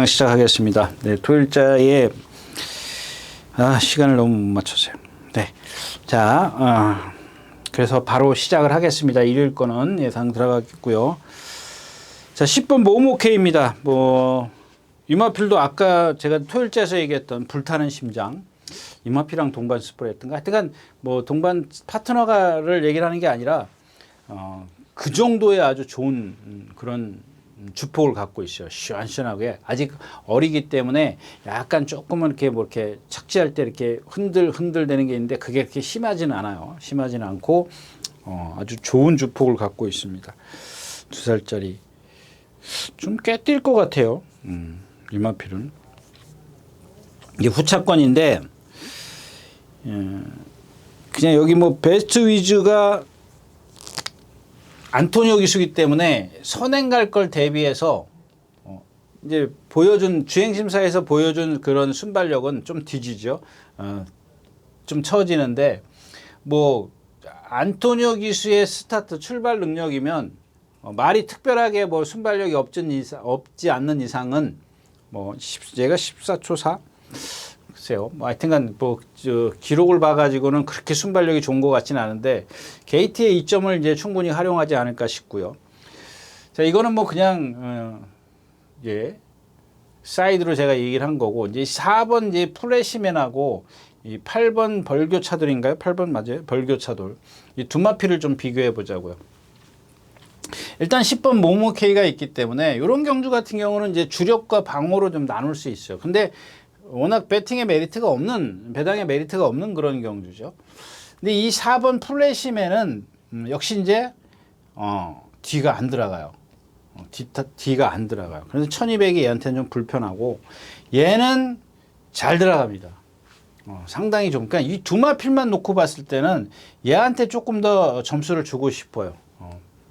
시작하겠습니다. 네, 토요일자에 시간을 너무 못 맞췄어요. 네, 자, 그래서 바로 시작을 하겠습니다. 일요일 거는 예상 들어가겠고요. 자, 10번 모모케입니다. 유마필도 아까 제가 토요일자에서 얘기했던 불타는 심장, 유마필이랑 동반 스포를 했던가, 하여튼 동반 파트너가를 얘기를 하는 게 아니라 그 정도의 아주 좋은 그런 주폭을 갖고 있어요. 시원시원하게. 아직 어리기 때문에 약간 조금은 이렇게 착지할 때 이렇게 흔들대는 게 있는데 그게 그렇게 심하지는 않아요. 심하지는 않고 아주 좋은 주폭을 갖고 있습니다. 2살짜리. 좀 꽤 뛸 것 같아요. 유마필은. 이게 후차권인데 그냥 여기 베스트 위즈가 안토니오 기수기 때문에 선행 갈 걸 대비해서 이제 주행심사에서 보여준 그런 순발력은 좀 뒤지죠. 좀 처지는데 안토니오 기수의 스타트 출발 능력이면 말이 특별하게 순발력이 없지 않는 이상은 얘가 14초 4? 글쎄요. 하여튼간 기록을 봐가지고는 그렇게 순발력이 좋은 것 같지는 않은데 게이트의 이점을 이제 충분히 활용하지 않을까 싶고요. 자, 이거는 그냥 사이드로 제가 얘기를 한 거고, 이제 4번 이제 플래시맨하고 이 8번 벌교차돌인가요? 8번 맞아요? 벌교차돌. 이 두 마피를 좀 비교해 보자고요. 일단 10번 모모케이가 있기 때문에 이런 경주 같은 경우는 이제 주력과 방어로 좀 나눌 수 있어요. 근데 워낙 배당의 메리트가 없는 그런 경주죠. 근데 이 4번 플래시맨은 역시 이제 뒤가 안 들어가요. 뒤가 안 들어가요. 그래서 1200이 얘한테는 좀 불편하고, 얘는 잘 들어갑니다. 상당히 좀, 그러니까 이 두 마필만 놓고 봤을 때는 얘한테 조금 더 점수를 주고 싶어요.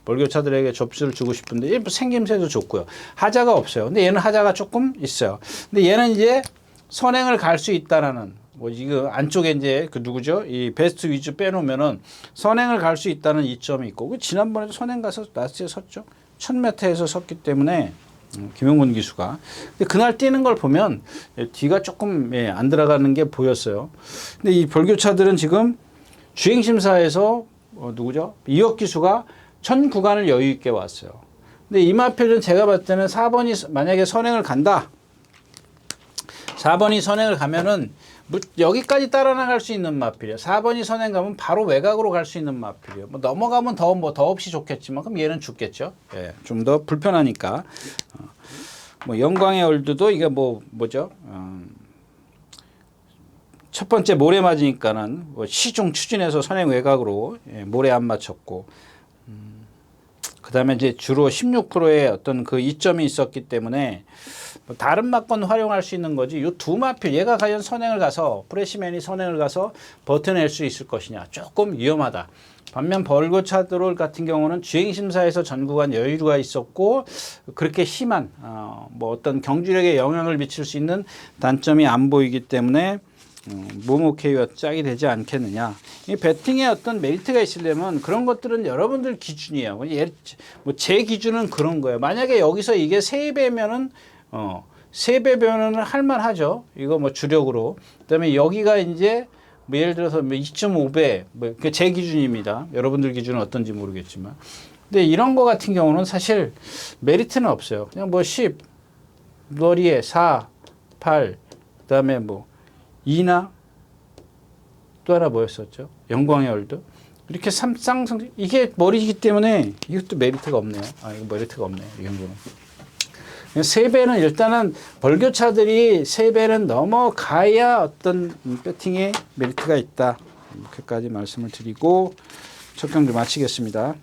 벌교차들에게 점수를 주고 싶은데 생김새도 좋고요. 하자가 없어요. 근데 얘는 하자가 조금 있어요. 근데 얘는 이제 선행을 갈 수 있다라는, 이거 안쪽에 이제 누구죠? 이 베스트 위즈 빼놓으면은 선행을 갈 수 있다는 이점이 있고, 지난번에도 선행 가서 라스트에 섰죠. 1000m에서 섰기 때문에, 김용문 기수가. 근데 그날 뛰는 걸 보면 뒤가 조금 안 들어가는 게 보였어요. 근데 이 벌교차들은 지금 주행심사에서 누구죠? 이혁 기수가 1000 구간을 여유 있게 왔어요. 근데 이마필은 제가 봤을 때는 4번이 만약에 선행을 간다. 4번이 선행을 가면은 여기까지 따라 나갈 수 있는 마필이에요. 4번이 선행 가면 바로 외곽으로 갈 수 있는 마필이에요. 넘어가면 더 없이 좋겠지만 그럼 얘는 죽겠죠. 예, 좀 더 불편하니까. 영광의 얼드도 이게 뭐죠? 첫 번째 모래 맞으니까는 시중 추진해서 선행 외곽으로 모래 안 맞췄고, 그 다음에 이제 주로 16%의 어떤 그 이점이 있었기 때문에 다른 막건 활용할 수 있는 거지. 이 두 마필, 얘가 과연 선행을 가서, 프레시맨이 선행을 가서 버텨낼 수 있을 것이냐. 조금 위험하다. 반면 벌교차돌 같은 경우는 주행심사에서 전 구간 여유가 있었고, 그렇게 심한, 어떤 경주력에 영향을 미칠 수 있는 단점이 안 보이기 때문에, 모모케이와 짝이 되지 않겠느냐. 이 배팅에 어떤 메리트가 있으려면 그런 것들은 여러분들 기준이에요. 제 기준은 그런 거예요. 만약에 여기서 이게 3배면은, 3배 변화는 할만하죠. 이거 주력으로. 그 다음에 여기가 이제 예를 들어서 2.5배, 제 기준입니다. 여러분들 기준은 어떤지 모르겠지만. 근데 이런 거 같은 경우는 사실 메리트는 없어요. 그냥 10, 머리에 4, 8, 그 다음에 2나 또 하나 뭐였었죠? 영광의 얼드. 이렇게 쌍성, 이게 머리이기 때문에 이것도 메리트가 없네요. 이거 메리트가 없네요. 이 정도는. 3배는 일단은 벌교차들이 3배는 넘어가야 어떤 배팅에 메리트가 있다. 이렇게까지 말씀을 드리고 첫 경주 마치겠습니다.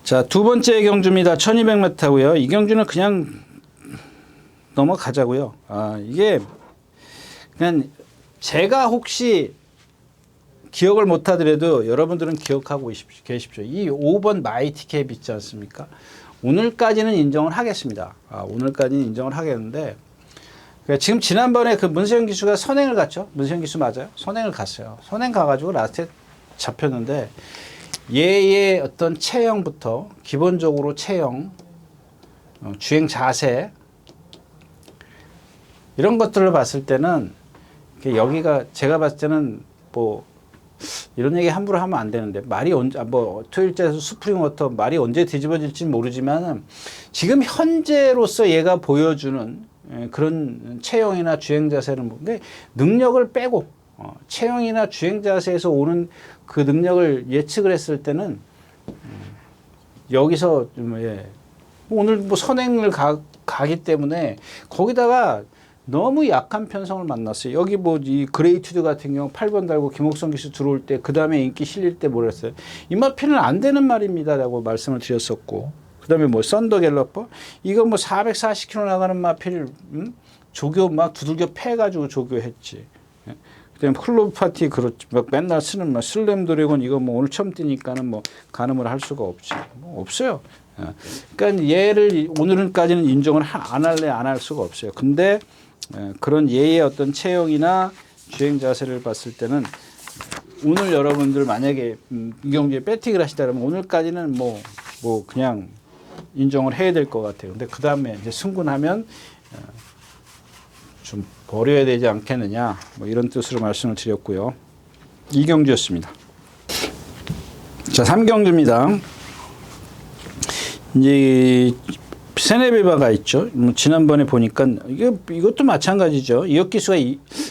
자, 두 번째 경주입니다. 1200m고요. 이 경주는 그냥 넘어가자고요. 이게 그냥 제가 혹시 기억을 못하더라도 여러분들은 기억하고 계십시오. 이 5번 마이티캡 있지 않습니까? 오늘까지는 인정을 하겠습니다. 오늘까지는 인정을 하겠는데, 지금 지난번에 그 문세영 기수가 선행을 갔죠? 문세영 기수 맞아요? 선행을 갔어요. 선행 가가지고 라스트에 잡혔는데, 얘의 어떤 체형부터 기본적으로 체형, 주행 자세 이런 것들을 봤을 때는 여기가 제가 봤을 때는 뭐 이런 얘기 함부로 하면 안 되는데 말이 언제 뭐 토요일자에서 스프링 워터 말이 언제 뒤집어질지 모르지만 지금 현재로서 얘가 보여주는 그런 체형이나 주행 자세는 뭔데 능력을 빼고 체형이나 주행 자세에서 오는 그 능력을 예측을 했을 때는 여기서 좀 오늘 뭐 선행을 가기 때문에 거기다가 너무 약한 편성을 만났어요. 여기 뭐 이 그레이투드 같은 경우 8번 달고 김옥성 기수 들어올 때 그 다음에 인기 실릴 때 뭐라 했어요. 이마피는 안 되는 말입니다라고 말씀을 드렸었고 그 다음에 뭐 썬더 갤러퍼 이거 뭐 440km 나가는 마피를 조교 막 두들겨 패가지고 조교했지. 그다음에 클로브 파티 그렇지 막 맨날 쓰는 막 슬램 드래곤 이거 뭐 오늘 처음 뛰니까는 뭐 가늠을 할 수가 없지. 뭐 없어요. 그러니까 얘를 오늘은까지는 인정을 안 할래 안 할 수가 없어요. 근데 그런 얘의 어떤 체형이나 주행 자세를 봤을 때는 오늘 여러분들 만약에 이 경기에 배팅을 하시다면 오늘까지는 뭐 그냥 인정을 해야 될 것 같아요. 근데 그 다음에 이제 승군하면 좀 버려야 되지 않겠느냐 뭐 이런 뜻으로 말씀을 드렸고요. 2경주였습니다. 자 3경주입니다. 이제 세네비바가 있죠. 지난번에 보니까 이것도 마찬가지죠. 이역기수가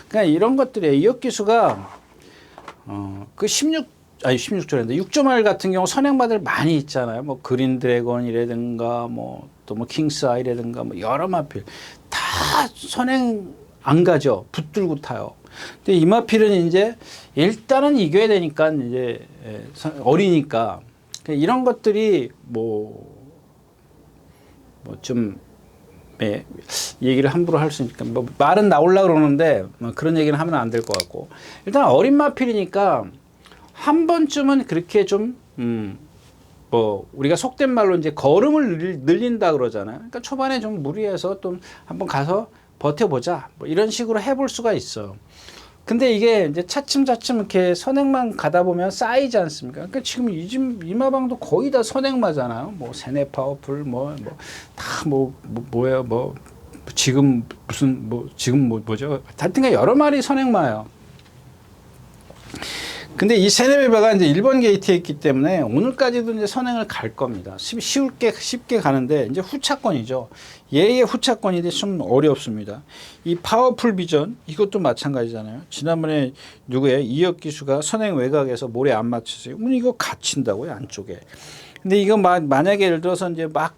그냥 이런 것들이에요. 이역기수가 그 16조인데 6.8 같은 경우 선행마들 많이 있잖아요. 뭐 그린 드래곤이라든가 뭐 또 뭐 킹스 아이라든가 뭐 여러 마필 다 선행 안 가죠. 붙들고 타요. 근데 이 마필은 이제 일단은 이겨야 되니까 이제 어리니까 이런 것들이 좀 얘기를 함부로 할 수 있으니까 뭐 말은 나오려고 그러는데 그런 얘기는 하면 안 될 것 같고 일단 어린 마필이니까 한 번쯤은 그렇게 좀 우리가 속된 말로 이제 걸음을 늘린다 그러잖아요. 그러니까 초반에 좀 무리해서 좀 한번 가서 버텨보자 뭐 이런 식으로 해볼 수가 있어. 근데 이게 이제 차츰차츰 이렇게 선행만 가다 보면 쌓이지 않습니까? 그러니까 지금 이마방도 거의 다 선행마잖아요. 뭐 세네 파워풀 뭐예요? 지금 무슨 뭐죠? 하여튼간 여러 마리 선행마예요. 근데 이 세네비바가 이제 1번 게이트에 있기 때문에 오늘까지도 이제 선행을 갈 겁니다. 쉽게 가는데 이제 후차권이죠. 얘의 후차권이 좀 어렵습니다. 이 파워풀 비전 이것도 마찬가지잖아요. 지난번에 누구예요? 이혁 기수가 선행 외곽에서 모래 안 맞췄어요. 이거 갇힌다고요 안쪽에. 근데 이거 만약에 예를 들어서 이제 막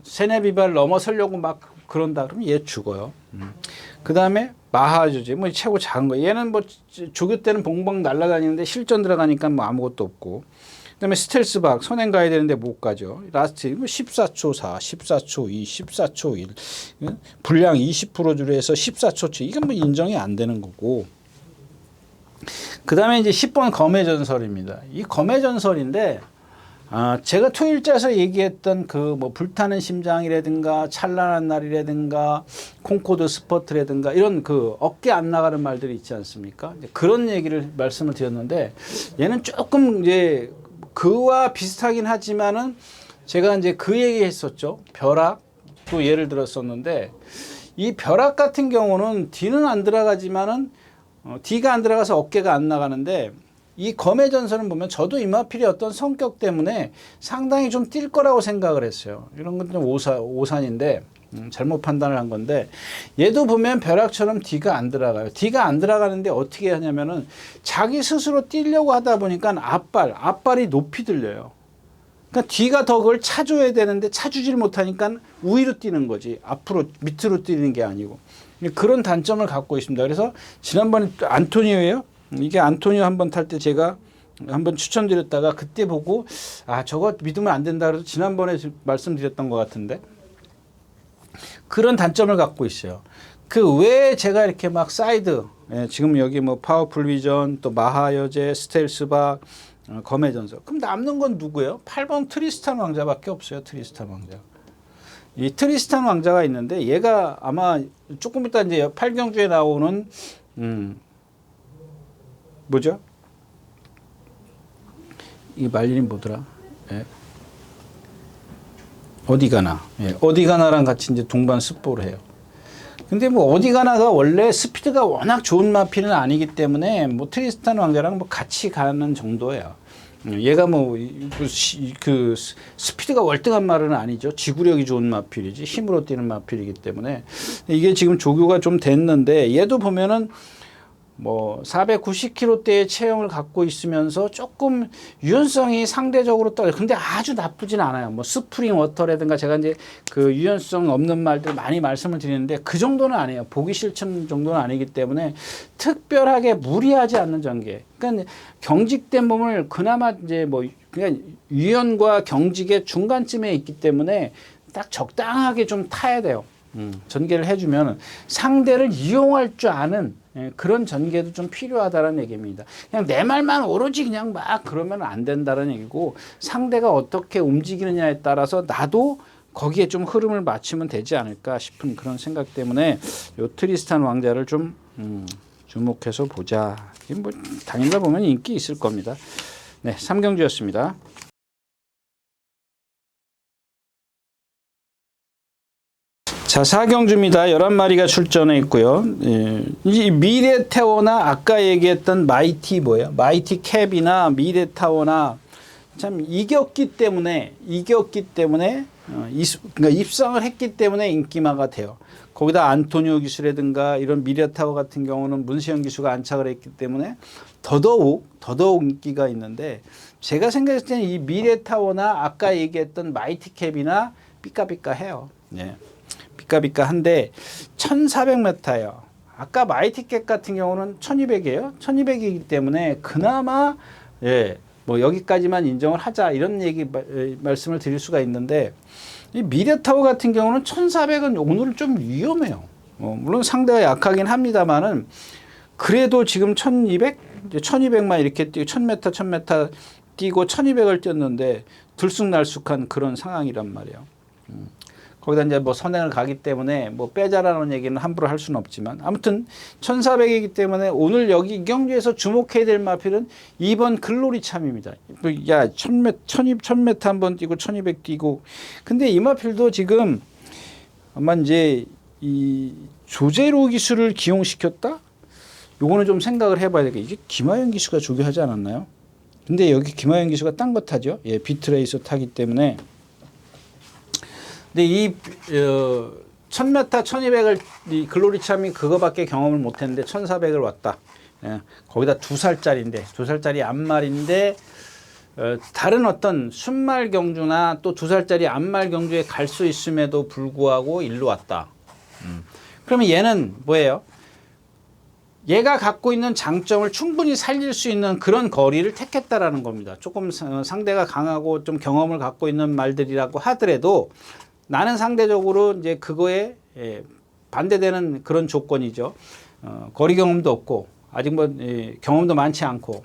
세네비바를 넘어서려고 막 그런다 그러면 얘 죽어요. 그 다음에 마하주지 뭐 최고 작은 거 얘는 뭐 조교 때는 봉봉 날아다니는데 실전 들어가니까 뭐 아무것도 없고 그다음에 스텔스박 선행 가야 되는데 못 가죠. 라스트 뭐 14초 4, 14초 2, 14초 1 분량 20% 줄여서 14초 7 이건 뭐 인정이 안 되는 거고 그다음에 이제 10번 검의 전설입니다. 이 검의 전설인데 제가 토일자에서 얘기했던 그 뭐 불타는 심장이라든가 찬란한 날이라든가 콩코드 스퍼트라든가 이런 그 어깨 안 나가는 말들이 있지 않습니까? 그런 얘기를 말씀을 드렸는데 얘는 조금 이제 그와 비슷하긴 하지만은 제가 이제 그 얘기 했었죠. 벼락도 예를 들었었는데 이 벼락 같은 경우는 D는 안 들어가지만은 D가 안 들어가서 어깨가 안 나가는데 이 검의 전설은 보면 저도 이마필의 어떤 성격 때문에 상당히 좀 뛸 거라고 생각을 했어요. 이런 건 좀 오산인데 잘못 판단을 한 건데 얘도 보면 벼락처럼 D가 안 들어가요. D가 안 들어가는데 어떻게 하냐면은 자기 스스로 뛰려고 하다 보니까 앞발이 높이 들려요. 그러니까 D가 더 그걸 차줘야 되는데 차주질 못하니까 우위로 뛰는 거지. 앞으로 밑으로 뛰는 게 아니고 그런 단점을 갖고 있습니다. 그래서 지난번에 안토니오예요. 이게 안토니오 한번 탈 때 제가 한번 추천드렸다가 그때 보고 저거 믿으면 안 된다 그래서 지난번에 말씀드렸던 것 같은데 그런 단점을 갖고 있어요. 그 외에 제가 이렇게 막 사이드 지금 여기 뭐 파워풀 비전 또 마하여제 스텔스박 검의 전설 그럼 남는 건 누구예요? 8번 트리스탄 왕자밖에 없어요. 트리스탄 왕자. 이 트리스탄 왕자가 있는데 얘가 아마 조금 이따 이제 8경주에 나오는 뭐죠? 이 말일이 뭐더라? 예. 어디 가나. 예. 어디 가나랑 같이 이제 동반 습보를 해요. 근데 뭐 어디 가나가 원래 스피드가 워낙 좋은 마필은 아니기 때문에 뭐 트리스탄 왕자랑 뭐 같이 가는 정도예요. 얘가 뭐 그 스피드가 월등한 말은 아니죠. 지구력이 좋은 마필이지 힘으로 뛰는 마필이기 때문에 이게 지금 조교가 좀 됐는데 얘도 보면은 뭐 490kg대의 체형을 갖고 있으면서 조금 유연성이 상대적으로 떨어져. 근데 아주 나쁘진 않아요. 뭐 스프링 워터라든가 제가 이제 그 유연성 없는 말들 많이 말씀을 드리는데 그 정도는 아니에요. 보기 싫은 정도는 아니기 때문에 특별하게 무리하지 않는 전개. 그러니까 경직된 몸을 그나마 이제 뭐 그냥 유연과 경직의 중간쯤에 있기 때문에 딱 적당하게 좀 타야 돼요. 전개를 해주면 상대를 이용할 줄 아는 그런 전개도 좀 필요하다는 얘기입니다. 그냥 내 말만 오로지 그냥 막 그러면 안 된다는 얘기고 상대가 어떻게 움직이느냐에 따라서 나도 거기에 좀 흐름을 맞추면 되지 않을까 싶은 그런 생각 때문에 요 트리스탄 왕자를 좀 주목해서 보자. 뭐 당연히 보면 인기 있을 겁니다. 네, 삼경주였습니다. 자, 사경주입니다. 11마리가 출전해 있고요. 예, 이 미래타워나 아까 얘기했던 마이티 뭐예요? 마이티 캡이나 미래타워나 참 이겼기 때문에 그러니까 입성을 했기 때문에 인기마가 돼요. 거기다 안토니오 기수라든가 이런 미래타워 같은 경우는 문세영 기수가 안착을 했기 때문에 더더욱 인기가 있는데 제가 생각했을 때는 이 미래타워나 아까 얘기했던 마이티 캡이나 삐까삐까해요. 예. 삐까삐까한데 1400m예요. 아까 마이티캡 같은 경우는 1200이에요. 1200이기 때문에 그나마 뭐 여기까지만 인정을 하자 이런 말씀을 드릴 수가 있는데 이 미래타워 같은 경우는 1400은 오늘 좀 위험해요. 물론 상대가 약하긴 합니다만은 그래도 지금 1200, 1200만 이렇게 뛰고 1000m, 1000m 뛰고 1200을 뛰었는데 들쑥날쑥한 그런 상황이란 말이에요. 거기다 이제 뭐 선행을 가기 때문에 뭐 빼자라는 얘기는 함부로 할 수는 없지만 아무튼 1400이기 때문에 오늘 여기 이 경주에서 주목해야 될 마필은 2번 글로리 참입니다. 야, 1000m 한번 뛰고 1200 뛰고 근데 이 마필도 지금 아마 이제 이 조제로 기수를 기용시켰다? 요거는 좀 생각을 해봐야 되겠다. 이게 김하영 기수가 조교하지 않았나요? 근데 여기 김하영 기수가 딴 거 타죠. 예, 비트레이서 타기 때문에 근데 이 1000m, 1200을 이 글로리 참이 그거밖에 경험을 못했는데 1400을 왔다. 예, 거기다 2살짜리인데 2살짜리 암말인데 다른 어떤 순말 경주나 또 2살짜리 암말 경주에 갈 수 있음에도 불구하고 일로 왔다. 그러면 얘는 뭐예요? 얘가 갖고 있는 장점을 충분히 살릴 수 있는 그런 거리를 택했다라는 겁니다. 조금 상대가 강하고 좀 경험을 갖고 있는 말들이라고 하더라도 나는 상대적으로 이제 그거에 반대되는 그런 조건이죠. 거리 경험도 없고 아직 뭐 경험도 많지 않고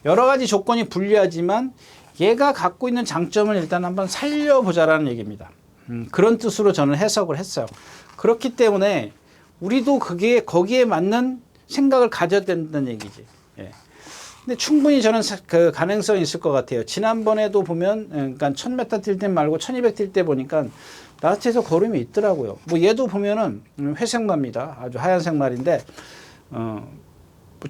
여러 가지 조건이 불리하지만 얘가 갖고 있는 장점을 일단 한번 살려보자라는 얘기입니다. 그런 뜻으로 저는 해석을 했어요. 그렇기 때문에 우리도 그게 거기에 맞는 생각을 가져야 된다는 얘기지. 예. 근데 충분히 저는 그 가능성이 있을 것 같아요. 지난번에도 보면 그러니까 1000m 뛸 때 말고 1200 뛸 때 보니까 나스트에서 걸음이 있더라고요. 뭐 얘도 보면은 회색마입니다. 아주 하얀색 말인데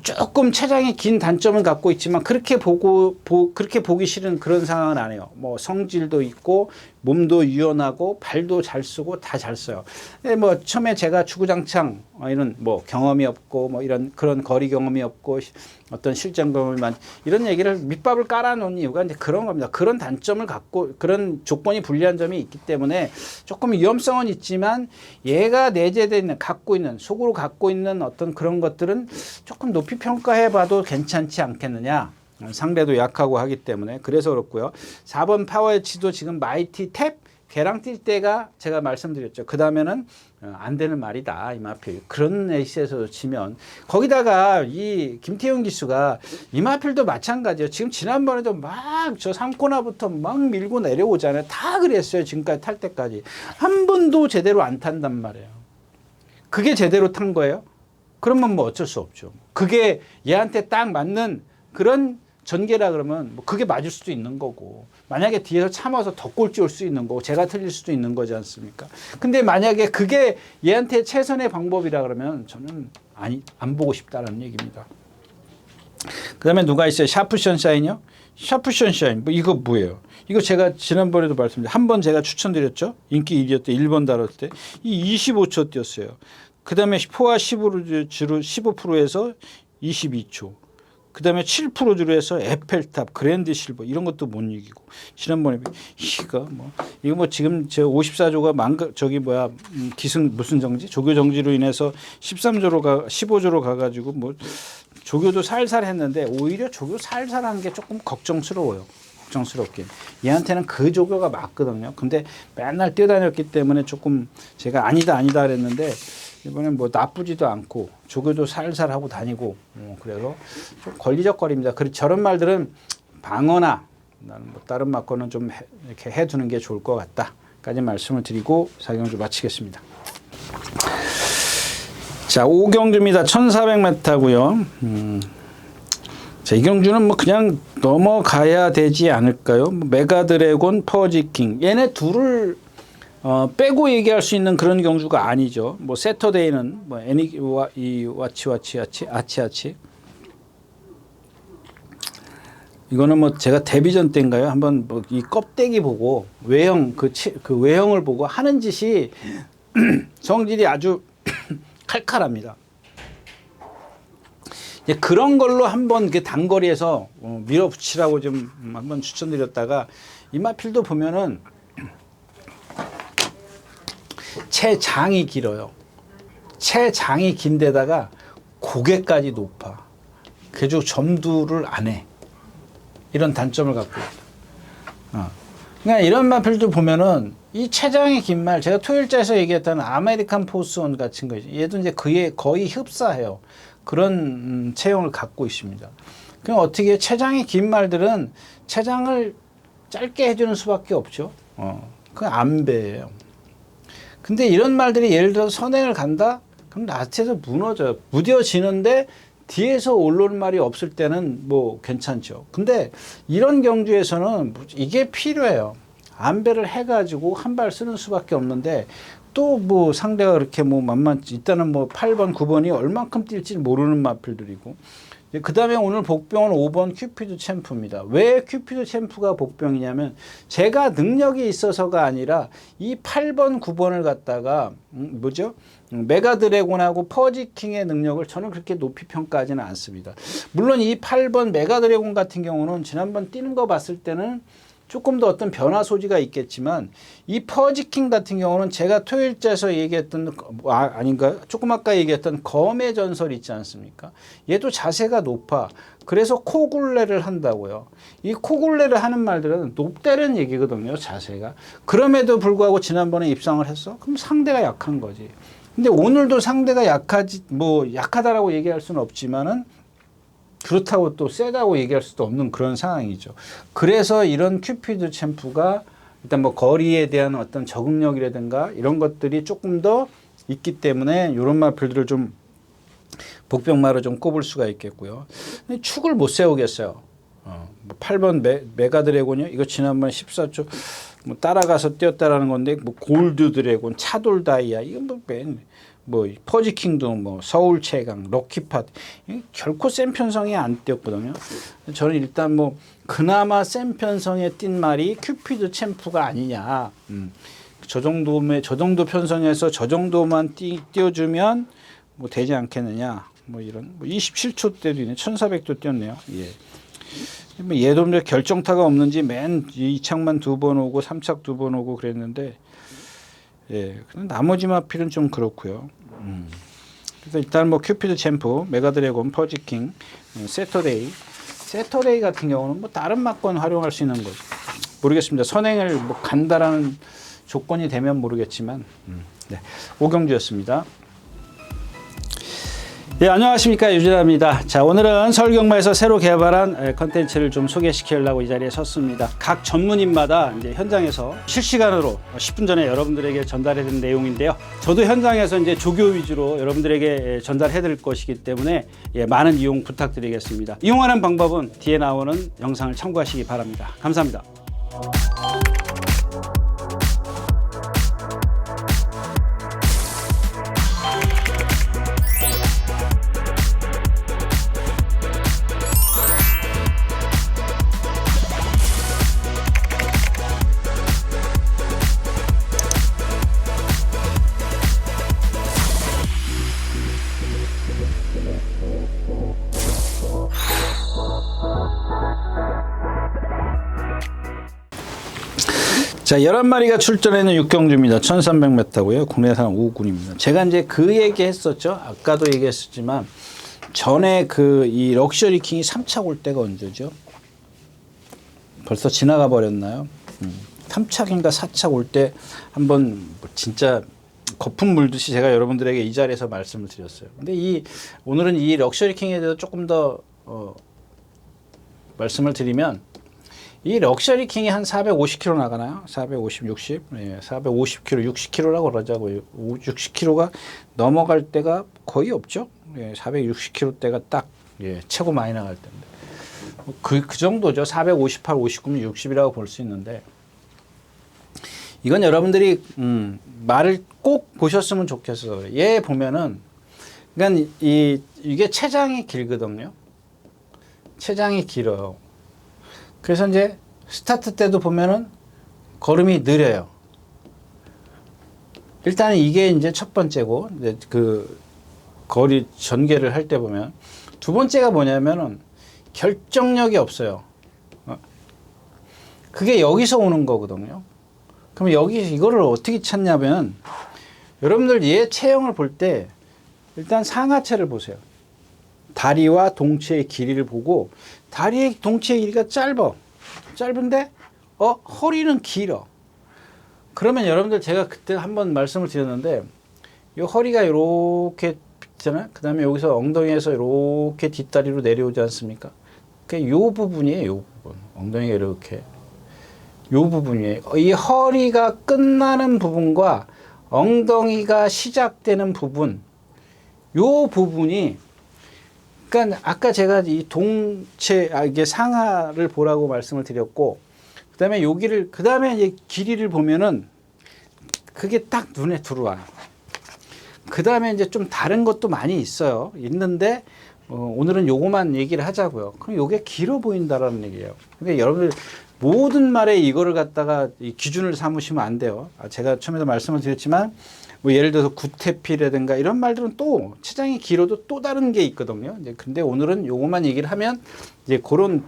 조금 체장이 긴 단점을 갖고 있지만 그렇게 보기 싫은 그런 상황은 아니에요. 뭐 성질도 있고 몸도 유연하고 발도 잘 쓰고 다 잘 써요. 근데 뭐 처음에 제가 주구장창 이런 뭐 경험이 없고 뭐 이런 그런 거리 경험이 없고 어떤 실전 경험만 이런 얘기를 밑밥을 깔아놓은 이유가 이제 그런 겁니다. 그런 단점을 갖고 그런 조건이 불리한 점이 있기 때문에 조금 위험성은 있지만 얘가 내재되어 있는 갖고 있는 속으로 갖고 있는 어떤 그런 것들은 조금 높이 평가해봐도 괜찮지 않겠느냐. 상대도 약하고 하기 때문에 그래서 그렇고요. 4번 파워에치도 지금 마이티 탭 걔랑 뛸 때가 제가 말씀드렸죠. 그 다음에는 안 되는 말이다. 이 마필. 그런 에이스에서 치면 거기다가 이 김태용 기수가 이 마필도 마찬가지예요. 지금 지난번에도 막 저 3코너부터 막 밀고 내려오잖아요. 다 그랬어요. 지금까지 탈 때까지. 한 번도 제대로 안 탄단 말이에요. 그게 제대로 탄 거예요? 그러면 뭐 어쩔 수 없죠. 그게 얘한테 딱 맞는 그런 전개라 그러면 뭐 그게 맞을 수도 있는 거고 만약에 뒤에서 참아서 덧골지 올 수 있는 거고 제가 틀릴 수도 있는 거지 않습니까? 근데 만약에 그게 얘한테 최선의 방법이라 그러면 저는 안 보고 싶다는 얘기입니다. 그 다음에 누가 있어요? 샤프 션샤인이요? 샤프 션샤인 뭐 이거 뭐예요? 이거 제가 지난번에도 말씀드렸죠. 한번 제가 추천드렸죠. 인기 1위였대. 1번 다뤘을 때. 이 25초 뛰었어요. 그 다음에 4와 15%에서 22초. 그 다음에 7%로 해서 에펠탑, 그랜드 실버 이런 것도 못 이기고. 지난번에 이거 뭐 지금 제 54조가 기승 무슨 정지? 조교 정지로 인해서 15조로 가가지고 뭐 조교도 살살 했는데 오히려 조교 살살한 게 조금 걱정스러워요. 걱정스럽게. 얘한테는 그 조교가 맞거든요. 근데 맨날 뛰어다녔기 때문에 조금 제가 아니다 그랬는데 이번엔 뭐 나쁘지도 않고 조교도 살살 하고 다니고 그래서 좀 걸리적거립니다. 저런 말들은 방어나 나는 뭐 다른 맞고는 좀 이렇게 해두는 게 좋을 것 같다까지 말씀을 드리고 사경주 마치겠습니다. 자, 5경주입니다. 1400m고요. 자, 이 경주는 뭐 그냥 넘어가야 되지 않을까요? 메가드래곤, 퍼지킹 얘네 둘을 빼고 얘기할 수 있는 그런 경주가 아니죠. 뭐 세터데이는 뭐 이 아치 이거는 뭐 제가 데뷔전 때인가요? 한번 뭐 이 껍데기 보고 외형 그 외형을 보고 하는 짓이 성질이 아주 칼칼합니다. 그런 걸로 한번 그 단거리에서 밀어붙이라고 좀 한번 추천드렸다가 이마필도 보면은 체장이 길어요. 체장이 긴 데다가 고개까지 높아. 그래서 점두를 안 해. 이런 단점을 갖고 있다. 그러니까 이런 마필도 보면은 이 체장이 긴 말, 제가 토요일자에서 얘기했던 아메리칸 포스원 같은 거죠. 얘도 이제 그에 거의 흡사해요. 그런 체형을 갖고 있습니다. 그럼 어떻게 체장이 긴 말들은 체장을 짧게 해주는 수밖에 없죠. 그건 안배예요. 근데 이런 말들이 예를 들어서 선행을 간다? 그럼 라스트에서 무너져요. 무뎌지는데 뒤에서 올라오는 말이 없을 때는 뭐 괜찮죠. 근데 이런 경주에서는 이게 필요해요. 안배를 해가지고 한 발 쓰는 수밖에 없는데 또 뭐 상대가 그렇게 뭐 만만치 일단은 뭐 8번, 9번이 얼만큼 뛸지 모르는 마필들이고 그 다음에 오늘 복병은 5번 큐피드 챔프입니다. 왜 큐피드 챔프가 복병이냐면 제가 능력이 있어서가 아니라 이 8번, 9번을 갖다가 메가드래곤하고 퍼지킹의 능력을 저는 그렇게 높이 평가하지는 않습니다. 물론 이 8번 메가드래곤 같은 경우는 지난번 뛰는 거 봤을 때는 조금 더 어떤 변화 소지가 있겠지만 이 퍼지킹 같은 경우는 제가 토요일자에서 얘기했던 아닌가 조금 아까 얘기했던 검의 전설 있지 않습니까? 얘도 자세가 높아. 그래서 코굴레를 한다고요. 이 코굴레를 하는 말들은 높다는 얘기거든요. 자세가. 그럼에도 불구하고 지난번에 입상을 했어? 그럼 상대가 약한 거지. 근데 오늘도 상대가 약하다라고 얘기할 수는 없지만은 그렇다고 또 세다고 얘기할 수도 없는 그런 상황이죠. 그래서 이런 큐피드 챔프가 일단 뭐 거리에 대한 어떤 적응력이라든가 이런 것들이 조금 더 있기 때문에 이런 마필들을 좀 복병마로 좀 꼽을 수가 있겠고요. 축을 못 세우겠어요. 8번 메가드래곤이요. 이거 지난번 14초 뭐 따라가서 뛰었다라는 건데 뭐 골드 드래곤, 차돌 다이아 이건 뭐 퍼지킹도 뭐 서울 최강, 럭키팟 결코 센 편성이 안 뛰었거든요. 저는 일단 뭐 그나마 센 편성에 뛴 말이 큐피드 챔프가 아니냐. 저 정도 편성에서 저 정도만 띄워주면 뭐 되지 않겠느냐. 뭐 이런 27초 때도 있네. 1400도 뛰었네요. 예. 뭐 얘도 결정타가 없는지 맨 2착만 2번 오고 3착 2번 오고 그랬는데 예, 나머지 마필은 좀 그렇고요. 그래서 일단 뭐 큐피드 챔프, 메가드래곤, 퍼지킹, 세터데이 같은 경우는 뭐 다른 막권 활용할 수 있는 거죠. 모르겠습니다. 선행을 뭐 간다라는 조건이 되면 모르겠지만, 네, 오경주였습니다. 네, 안녕하십니까, 유진아입니다. 자, 오늘은 서울경마에서 새로 개발한 컨텐츠를 좀 소개시키려고 이 자리에 섰습니다. 각 전문인마다 이제 현장에서 실시간으로 10분 전에 여러분들에게 전달해드린 내용인데요. 저도 현장에서 이제 조교 위주로 여러분들에게 전달해드릴 것이기 때문에 많은 이용 부탁드리겠습니다. 이용하는 방법은 뒤에 나오는 영상을 참고하시기 바랍니다. 감사합니다. 자, 11마리가 출전하는 육경주입니다. 1300m고요. 국내산 5군입니다. 제가 이제 그 얘기 했었죠. 아까도 얘기했었지만, 전에 이 럭셔리 킹이 3차 올 때가 언제죠? 벌써 지나가 버렸나요? 3차인가 4차 올 때 한번 진짜 거품 물듯이 제가 여러분들에게 이 자리에서 말씀을 드렸어요. 근데 오늘은 이 럭셔리 킹에 대해서 조금 더 말씀을 드리면, 이 럭셔리 킹이 한 450km 나가나요? 450, 60? 예, 450km, 60km라고 그러자고요. 60km가 넘어갈 때가 거의 없죠. 예, 460km대가 딱 최고 많이 나갈 때인데. 그 정도죠. 458, 59면 60이라고 볼 수 있는데, 이건 여러분들이 말을 꼭 보셨으면 좋겠어요. 얘 보면은, 그러니까 이게 체장이 길거든요. 체장이 길어요. 그래서 이제 스타트 때도 보면은 걸음이 느려요. 일단 이게 이제 첫 번째고, 이제 거리 전개를 할 때 보면, 두 번째가 뭐냐면은 결정력이 없어요. 그게 여기서 오는 거거든요. 그럼 이거를 어떻게 찾냐면, 여러분들 얘 체형을 볼 때 일단 상하체를 보세요. 다리와 동체의 길이를 보고, 다리의 동체의 길이가 짧은데 허리는 길어. 그러면 여러분들, 제가 그때 한번 말씀을 드렸는데, 이 허리가 이렇게 있잖아요. 그 다음에 여기서 엉덩이에서 이렇게 뒷다리로 내려오지 않습니까? 이 부분이에요. 이 부분. 엉덩이가 이렇게. 이 부분이에요. 이 허리가 끝나는 부분과 엉덩이가 시작되는 부분, 이 부분이, 그러니까 아까 제가 이 동체, 이게 상하를 보라고 말씀을 드렸고, 그다음에 그다음에 이제 길이를 보면은 그게 딱 눈에 들어와요. 그다음에 이제 좀 다른 것도 많이 있는데 오늘은 요거만 얘기를 하자고요. 그럼 요게 길어 보인다라는 얘기예요. 근데 여러분들 모든 말에 이거를 갖다가 이 기준을 삼으시면 안 돼요. 제가 처음에도 말씀을 드렸지만, 뭐 예를 들어서 구태피라든가 이런 말들은 또 체장이 길어도 또 다른 게 있거든요. 이제 근데 오늘은 요것만 얘기를 하면, 이제 그런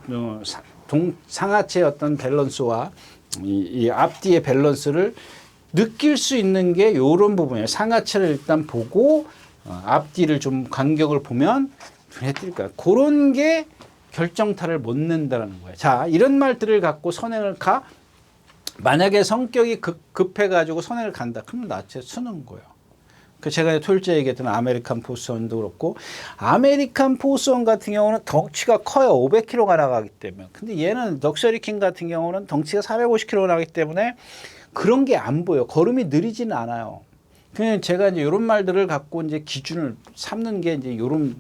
상하체의 어떤 밸런스와 이 앞뒤의 밸런스를 느낄 수 있는 게 요런 부분이에요. 상하체를 일단 보고 앞뒤를 좀 간격을 보면 눈에 띌 거야. 그런 게 결정타를 못 낸다는 거예요. 자, 이런 말들을 갖고 선행을 만약에 성격이 급해가지고 선행을 간다. 그러면 나체 쓰는 거예요. 제가 토요일째 얘기했던 아메리칸 포스원도 그렇고, 아메리칸 포스원 같은 경우는 덩치가 커요. 500kg가 나가기 때문에. 근데 얘는 럭셔리 킹 같은 경우는 덩치가 450kg 나가기 때문에 그런 게 안 보여. 걸음이 느리지는 않아요. 그냥 제가 이제 이런 말들을 갖고 이제 기준을 삼는 게 이제 이런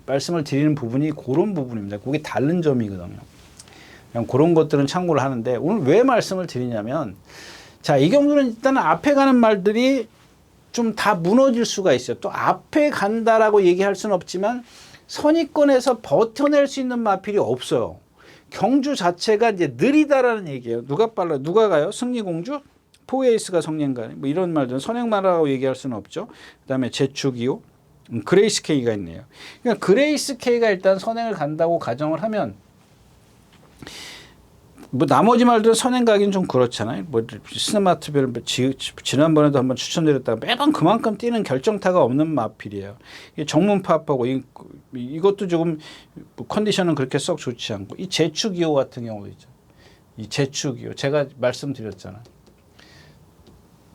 말씀을 드리는 부분이 그런 부분입니다. 그게 다른 점이거든요. 그냥 그런 것들은 참고를 하는데, 오늘 왜 말씀을 드리냐면, 자, 이 경우는 일단 앞에 가는 말들이 좀 다 무너질 수가 있어요. 또 앞에 간다라고 얘기할 수는 없지만 선입권에서 버텨낼 수 있는 마필이 없어요. 경주 자체가 이제 느리다라는 얘기예요. 누가 빨라? 누가 가요? 승리공주? 포에이스가 성년가? 뭐 이런 말들은 선행마라고 얘기할 수는 없죠. 그 다음에 제축이요. 그레이스 K가 있네요. 그러니까 그레이스 K가 일단 선행을 간다고 가정을 하면, 뭐 나머지 말들은 선행 가기는 좀 그렇잖아요. 뭐 스마트별 지난번에도 한번 추천드렸다가 매번 그만큼 뛰는 결정타가 없는 마필이에요. 정문파하고 이것도 조금 컨디션은 그렇게 썩 좋지 않고, 이 제축이호 같은 경우도 있죠. 이 제축이호 제가 말씀드렸잖아요.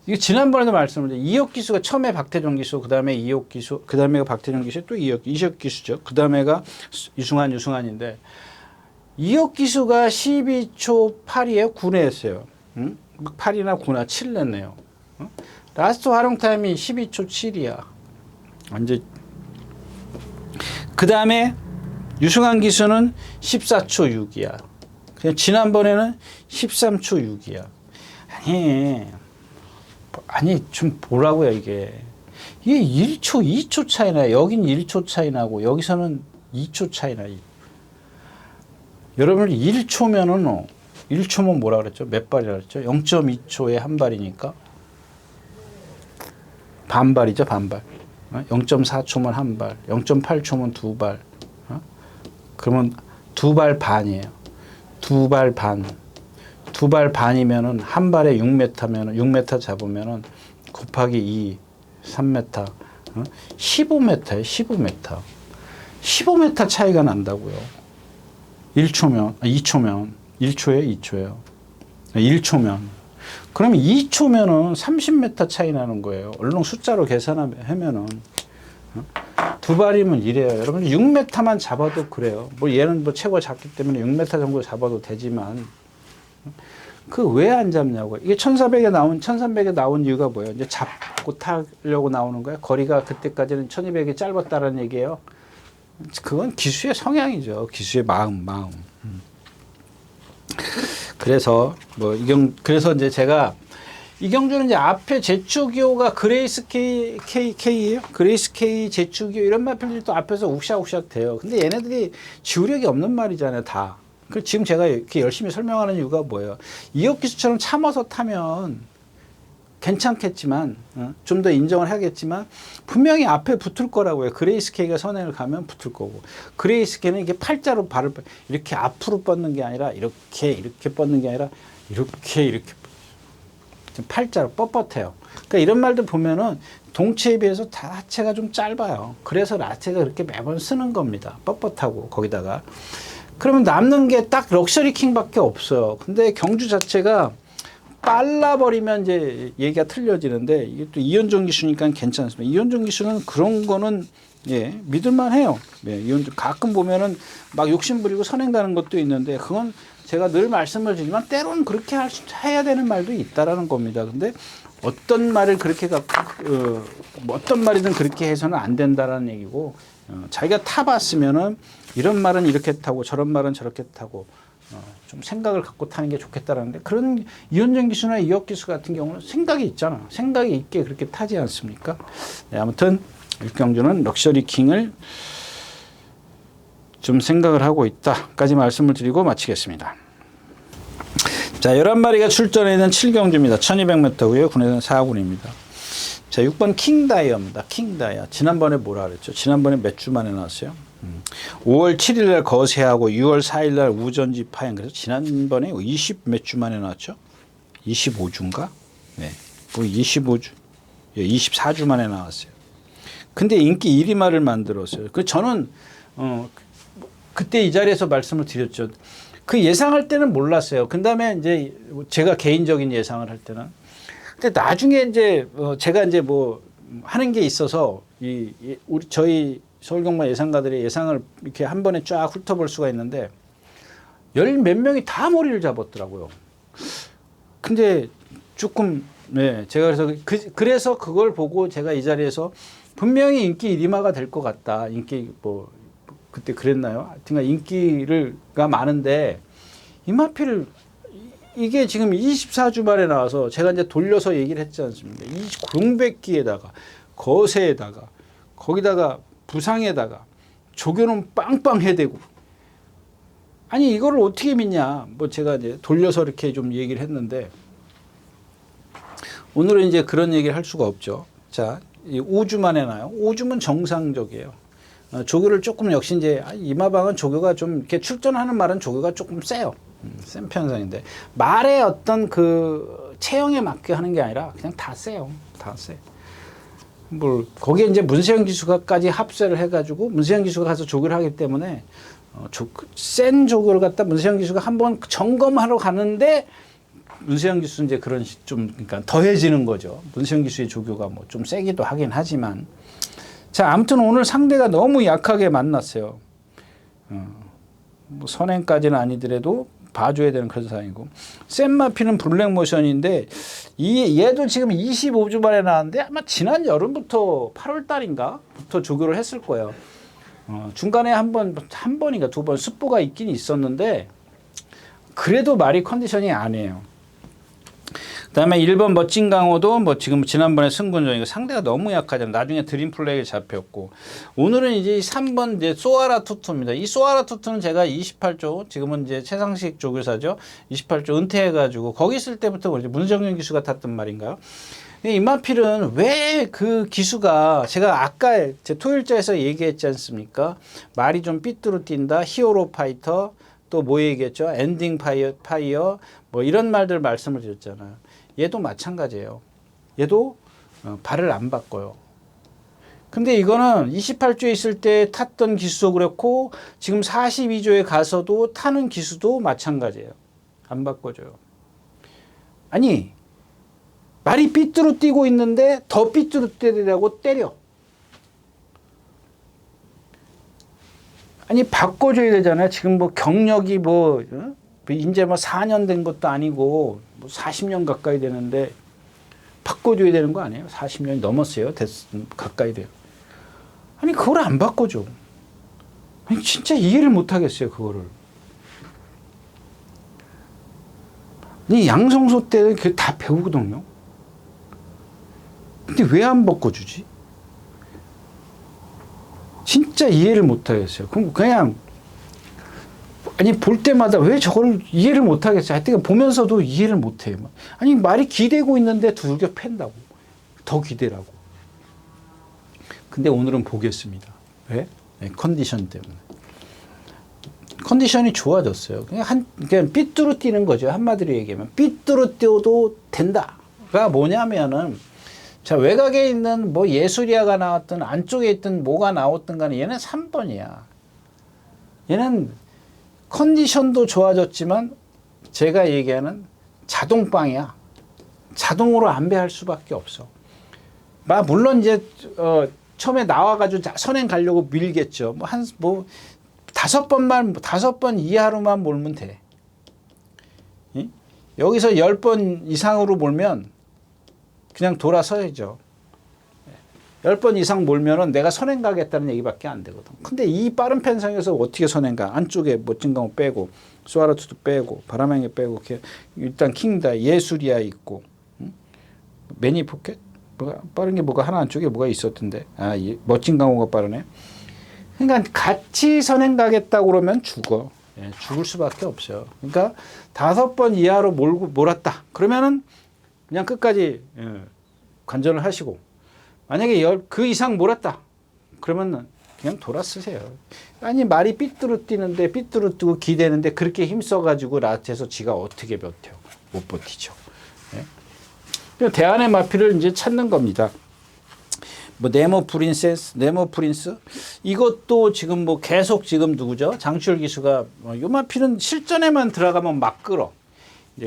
이게 지난번에도 말씀드렸는데 이혁 기수가 처음에 박태종 기수, 그다음에 이혁 기수, 그다음에가 박태종 기수, 또 이혁 기수죠. 그다음에가 유승환인데 이혁 기수가 12초 8이에요. 9내였어요. 응? 8이나 9나 7 냈네요. 응? 라스트 활용 타임이 12초 7이야. 완전. 그다음에 유승환 기수는 14초 6이야. 그냥 지난번에는 13초 6이야. 아니 좀 보라고요 이게 1초 2초 차이나 여긴 1초 차이 나고 여기서는 2초 차이 나. 여러분 1초면은 1초면 뭐라 그랬죠? 몇 발이라 그랬죠? 0.2초에 한 발이니까 반발이죠 반발. 0.4초면 한 발, 0.8초면 두 발. 그러면 두 발 반이에요. 두 발 반. 두 발 반이면은 한 발에 6m면은 6m 잡으면은 곱하기 2, 3m, 15m에 15m. 15m 차이가 난다고요. 1초면, 2초면, 1초에 2초예요. 1초면. 그러면 2초면은 30m 차이 나는 거예요. 얼른 숫자로 계산하면은. 두 발이면 이래요. 여러분 6m만 잡아도 그래요. 뭐 얘는 뭐 최고 작기 때문에 6m 정도 잡아도 되지만 그 왜 안 잡냐고. 이게 1300에 나온 이유가 뭐예요? 이제 잡고 타려고 나오는 거예요. 거리가 그때까지는 1200이 짧았다는 얘기예요. 그건 기수의 성향이죠. 기수의 마음. 그래서 그래서 이제 제가 이경주는 이제 앞에 제추기호가 그레이스 K예요. 그레이스 K 제추기호 이런 말들이 또 앞에서 욱샥욱샥 돼요. 근데 얘네들이 지우력이 없는 말이잖아요, 다. 그 지금 제가 이렇게 열심히 설명하는 이유가 뭐예요? 이혁 기수처럼 참아서 타면 괜찮겠지만 좀 더 인정을 해야겠지만 분명히 앞에 붙을 거라고요. 그레이스 K가 선행을 가면 붙을 거고 그레이스 K는 이게 팔자로 발을 이렇게 앞으로 뻗는 게 아니라 이렇게 뻗는 게 아니라 이렇게 팔자로 뻣뻣해요. 그러니까 이런 말들 보면은 동체에 비해서 다 하체가 좀 짧아요. 그래서 라체가 그렇게 매번 쓰는 겁니다. 뻣뻣하고 거기다가 그러면 남는 게 딱 럭셔리 킹밖에 없어요. 근데 경주 자체가 빨라버리면 이제 얘기가 틀려지는데 이게 또 이현종 기수니까 괜찮습니다. 이현종 기수는 그런 거는 믿을만 해요. 이현종 가끔 보면은 막 욕심부리고 선행 가는 것도 있는데 그건 제가 늘 말씀을 드리지만 때로는 그렇게 해야 되는 말도 있다라는 겁니다. 근데 어떤 말을 그렇게 어떤 말이든 그렇게 해서는 안 된다라는 얘기고 자기가 타봤으면은 이런 말은 이렇게 타고 저런 말은 저렇게 타고 좀 생각을 갖고 타는 게 좋겠다라는데 그런 이현정 기수나 이혁 기수 같은 경우는 생각이 있잖아. 생각이 있게 그렇게 타지 않습니까? 아무튼 일경주는 럭셔리 킹을 좀 생각을 하고 있다까지 말씀을 드리고 마치겠습니다. 자, 11마리가 출전해 있는 7경주입니다. 1200m고요. 군에서는 4군입니다. 자, 6번 킹다이어입니다. 킹다이어. 지난번에 뭐라 그랬죠? 지난번에 몇 주 만에 나왔어요? 5월 7일 날 거세하고 6월 4일 날 우전지 파행. 그래서 지난번에 20 몇 주 만에 나왔죠? 25주인가? 네. 뭐 25주. 24주 만에 나왔어요. 근데 인기 1위마를 만들었어요. 저는 그때 이 자리에서 말씀을 드렸죠. 그 예상할 때는 몰랐어요. 그 다음에 이제 제가 개인적인 예상을 할 때는. 근데 나중에 이제 제가 이제 뭐 하는 게 있어서 저희 서울경마 예상가들의 예상을 이렇게 한 번에 쫙 훑어볼 수가 있는데 열 몇 명이 다 머리를 잡았더라고요. 근데 조금 제가 그래서 그걸 보고 제가 이 자리에서 분명히 인기 1위마가 될 것 같다. 인기 뭐 그때 그랬나요? 하여튼간 인기가 많은데 이마필 이게 지금 24주 만에 나와서 제가 이제 돌려서 얘기를 했지 않습니까? 이 공백기에다가 거세에다가 거기다가 부상에다가 조교는 빵빵 해대고 아니 이거를 어떻게 믿냐? 뭐 제가 이제 돌려서 이렇게 좀 얘기를 했는데 오늘은 이제 그런 얘기를 할 수가 없죠. 자, 5주 만에 나요. 5주면 정상적이에요. 조교를 조금 역시 이제 이마방은 조교가 좀 이렇게 출전하는 말은 조교가 조금 세요. 센 편성인데 말의 어떤 그 체형에 맞게 하는 게 아니라 그냥 다 세요. 다 세. 뭐 거기에 이제 문세영 기수가까지 합세를 해가지고 문세영 기수가 가서 조교를 하기 때문에 센 조교를 갖다 문세영 기수가 한번 점검하러 가는데 문세영 기수 이제 그런 좀 그러니까 더해지는 거죠. 문세영 기수의 조교가 뭐 좀 세기도 하긴 하지만 자 아무튼 오늘 상대가 너무 약하게 만났어요. 뭐 선행까지는 아니더라도 봐줘야 되는 그런 상황이고 샌마피는 블랙 모션인데 얘도 지금 25주 만에 나왔는데 아마 지난 여름부터 8월 달인가부터 조교를 했을 거예요. 중간에 한 번인가 두 번 습보가 있긴 있었는데 그래도 말이 컨디션이 아니에요. 그다음에 1번 멋진 강호도 뭐 지금 지난번에 승군전이고 상대가 너무 약하잖아요. 나중에 드림 플레이에 잡혔고 오늘은 이제 3번 이제 소아라 투투입니다. 이 소아라 투투는 제가 28조 지금은 이제 최상식 조교사죠. 28조 은퇴해가지고 거기 있을 때부터 이제 문정현 기수가 탔던 말인가요? 임마필은 왜 그 기수가 제가 아까 제 토요일자에서 얘기했지 않습니까? 말이 좀 삐뚤어뛴다. 히어로 파이터 또 뭐 얘기했죠? 엔딩 파이어 뭐 이런 말들 말씀을 드렸잖아요. 얘도 마찬가지예요. 얘도 발을 안 바꿔요. 근데 이거는 28조에 있을 때 탔던 기수도 그렇고 지금 42조에 가서도 타는 기수도 마찬가지예요. 안 바꿔줘요. 아니 말이 삐뚤어뛰고 있는데 더 삐뚤어뜨리라고 때려. 아니 바꿔줘야 되잖아요. 지금 뭐 경력이 뭐 이제 뭐 4년 된 것도 아니고 뭐 40년 가까이 되는데 바꿔줘야 되는 거 아니에요? 40년이 넘었어요. 가까이 돼요. 아니 그걸 안 바꿔줘. 아니 진짜 이해를 못 하겠어요. 그거를. 아니 양성소 때는 그게 다 배우거든요. 근데 왜 안 바꿔주지? 진짜 이해를 못 하겠어요. 그럼 그냥 아니 볼 때마다 왜 저걸 이해를 못 하겠어요. 하여튼 보면서도 이해를 못 해요. 아니 말이 기대고 있는데 두들겨 팬다고. 더 기대라고. 근데 오늘은 보겠습니다. 왜? 네, 컨디션 때문에. 컨디션이 좋아졌어요. 그냥 삐뚤어뛰는 거죠. 한마디로 얘기하면 삐뚤어뛰어도 된다가 뭐냐면은 자 외곽에 있는 뭐 예술이야가 나왔든 안쪽에 있든 뭐가 나왔든 간에 얘는 3번이야. 얘는 컨디션도 좋아졌지만 제가 얘기하는 자동빵이야. 자동으로 안배할 수밖에 없어. 물론 이제 처음에 나와가지고 선행 가려고 밀겠죠. 뭐 5번 이하로만 몰면 돼. 응? 여기서 10번 이상으로 몰면 그냥 돌아서야죠. 10번 이상 몰면은 내가 선행 가겠다는 얘기밖에 안 되거든. 근데 이 빠른 편성에서 어떻게 선행 가? 안쪽에 멋진 강호 빼고, 소아라투도 빼고, 바람행이 빼고, 이렇게 일단 킹다, 예술이야 있고, 응? 매니 포켓? 뭐가 빠른 게 뭐가 하나 안쪽에 뭐가 있었던데. 멋진 강호가 빠르네. 그러니까 같이 선행 가겠다고 그러면 죽어. 예, 죽을 수밖에 없어요. 그러니까 5번 이하로 몰았다. 그러면은 그냥 끝까지 관전을 하시고 만약에 그 이상 몰았다. 그러면 그냥 돌아쓰세요. 아니 말이 삐뚤어뛰는데 삐뚤어뜨고 기대는데 그렇게 힘써가지고 라트에서 지가 어떻게 버텨. 못 버티죠. 예? 대안의 마피를 이제 찾는 겁니다. 뭐 네모 프린스 이것도 지금 뭐 계속 지금 누구죠? 장추열 기수가 요 마피는 실전에만 들어가면 막 끌어.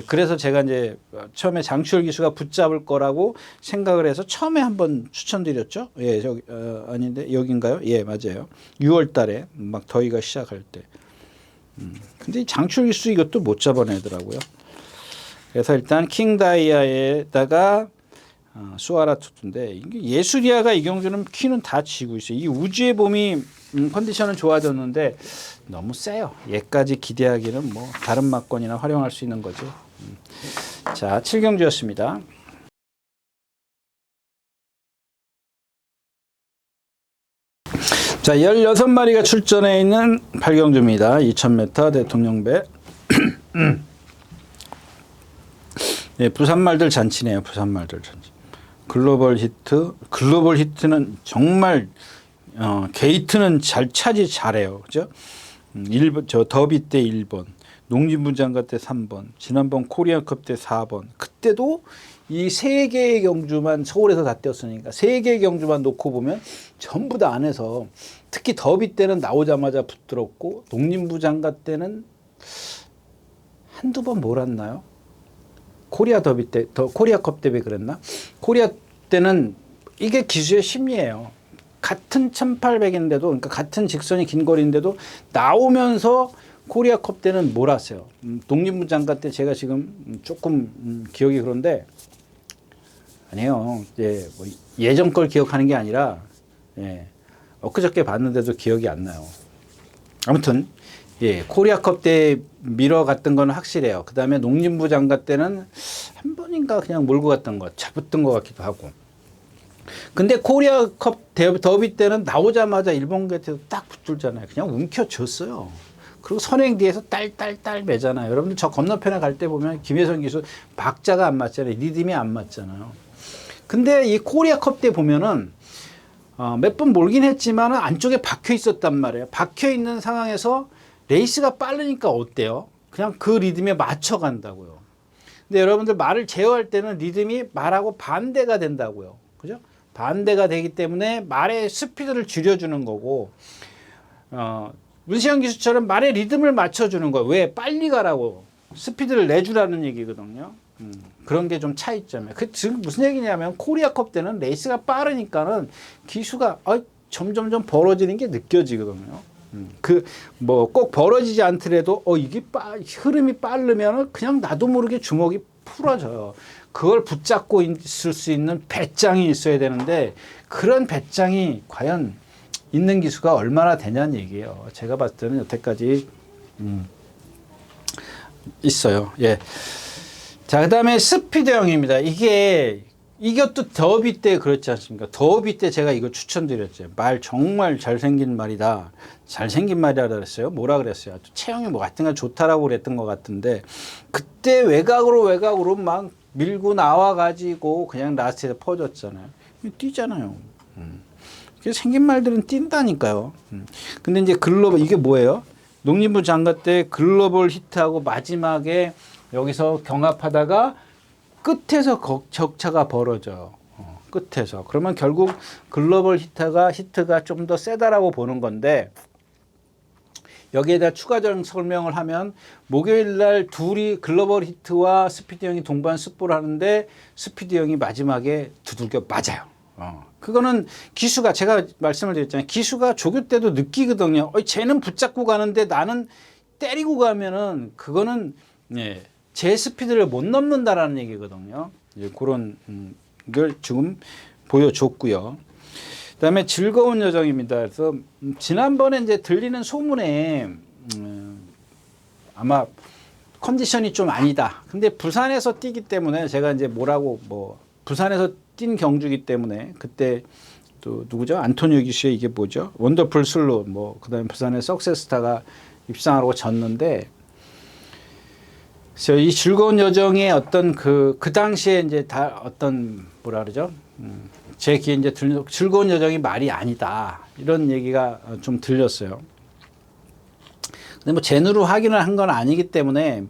그래서 제가 이제 처음에 장추열 기수가 붙잡을 거라고 생각을 해서 처음에 한번 추천드렸죠. 예, 저기 아닌데 여긴가요? 예, 맞아요. 6월 달에 막 더위가 시작할 때. 근데 장추열 기수 이것도 못 잡아내더라고요. 그래서 일단 킹다이아에다가 수아라 투투인데 예술이야가 이경주는 키는 다 쥐고 있어요. 이 우주의 봄이 컨디션은 좋아졌는데 너무 세요. 얘까지 기대하기는 뭐 다른 막건이나 활용할 수 있는 거죠. 자, 7경주였습니다. 자, 16마리가 출전해 있는 8경주입니다. 2000m 대통령배. 네, 부산말들 잔치네요. 부산말들 잔치. 글로벌 히트는 정말 게이트는 잘 차지 잘해요. 그죠? 1번 저 더비 때 1번, 농진부 장가 때 3번, 지난번 코리안컵 때 4번. 그때도 이 3개의 경주만 서울에서 다 뛰었으니까 3개의 경주만 놓고 보면 전부 다 안에서 특히 더비 때는 나오자마자 붙들었고 농진부 장가 때는 한두 번 몰았나요? 코리아 더비 때, 코리아컵 대회 그랬나? 코리아 때는 이게 기수의 심리예요. 같은 1800인데도, 그러니까 같은 직선이 긴 거리인데도 나오면서 코리아컵 때는 몰았어요. 독립부 장관 때 제가 지금 조금 기억이 그런데 아니에요. 이제 뭐 예전 걸 기억하는 게 아니라 예, 엊그저께 봤는데도 기억이 안 나요. 아무튼 예, 코리아컵 때 밀어갔던 건 확실해요. 그 다음에 농림부 장관 때는 한 번인가 그냥 몰고 갔던 것, 잡았던 것 같기도 하고. 근데 코리아컵 더비 때는 나오자마자 일본 곁에서 딱 붙들잖아요. 그냥 움켜쥐었어요. 그리고 선행 뒤에서 딸딸딸 매잖아요. 여러분들 저 건너편에 갈 때 보면 김혜성 기수 박자가 안 맞잖아요. 리듬이 안 맞잖아요. 근데 이 코리아컵 때 보면은 몇 번 몰긴 했지만 안쪽에 박혀 있었단 말이에요. 박혀 있는 상황에서 레이스가 빠르니까 어때요? 그냥 그 리듬에 맞춰 간다고요. 근데 여러분들 말을 제어할 때는 리듬이 말하고 반대가 된다고요. 그죠? 반대가 되기 때문에 말의 스피드를 줄여주는 거고, 문시영 기수처럼 말의 리듬을 맞춰주는 거예요. 왜? 빨리 가라고. 스피드를 내주라는 얘기거든요. 그런 게 좀 차이점이에요. 그 지금 무슨 얘기냐면 코리아컵 때는 레이스가 빠르니까는 기수가 점점점 벌어지는 게 느껴지거든요. 그 뭐 꼭 벌어지지 않더라도 이게 흐름이 빠르면은 그냥 나도 모르게 주먹이 풀어져요. 그걸 붙잡고 있을 수 있는 배짱이 있어야 되는데 그런 배짱이 과연 있는 기수가 얼마나 되냐는 얘기예요. 제가 봤을 때는 여태까지 있어요. 예. 자, 그다음에 스피드형입니다. 이것도 더비 때 그렇지 않습니까? 더비 때 제가 이거 추천드렸죠. 말 정말 잘생긴 말이다. 잘생긴 말이라 그랬어요. 뭐라 그랬어요? 체형이 뭐 하여튼간 좋다라고 그랬던 것 같은데 그때 외곽으로 막 밀고 나와가지고 그냥 라스트에서 퍼졌잖아요. 뛰잖아요. 생긴 말들은 뛴다니까요. 근데 이제 이게 뭐예요? 농림부 장관 때 글로벌 히트하고 마지막에 여기서 경합하다가 끝에서 적차가 벌어져요. 끝에서. 그러면 결국 글로벌 히트가 좀 더 세다라고 보는 건데 여기에다 추가적인 설명을 하면 목요일 날 둘이 글로벌 히트와 스피드 형이 동반 습보를 하는데 스피드 형이 마지막에 두들겨 맞아요. 그거는 기수가 제가 말씀을 드렸잖아요. 기수가 조교 때도 느끼거든요. 쟤는 붙잡고 가는데 나는 때리고 가면은 그거는 예, 제 스피드를 못 넘는다라는 얘기거든요. 그런 걸 지금 보여줬고요. 그다음에 즐거운 여정입니다. 그래서 지난번에 이제 들리는 소문에 아마 컨디션이 좀 아니다. 근데 부산에서 뛰기 때문에 제가 이제 부산에서 뛴 경주기 때문에 그때 또 누구죠? 안토니오 기수의 이게 뭐죠? 원더풀 슬로 그다음에 부산의 석세스타가 입상하고 졌는데 그래서 이 즐거운 여정의 어떤 그 당시에 이제 다 어떤 뭐라 그러죠? 제 귀에 이제 즐거운 여정이 말이 아니다. 이런 얘기가 좀 들렸어요. 근데 제누로 확인을 한 건 아니기 때문에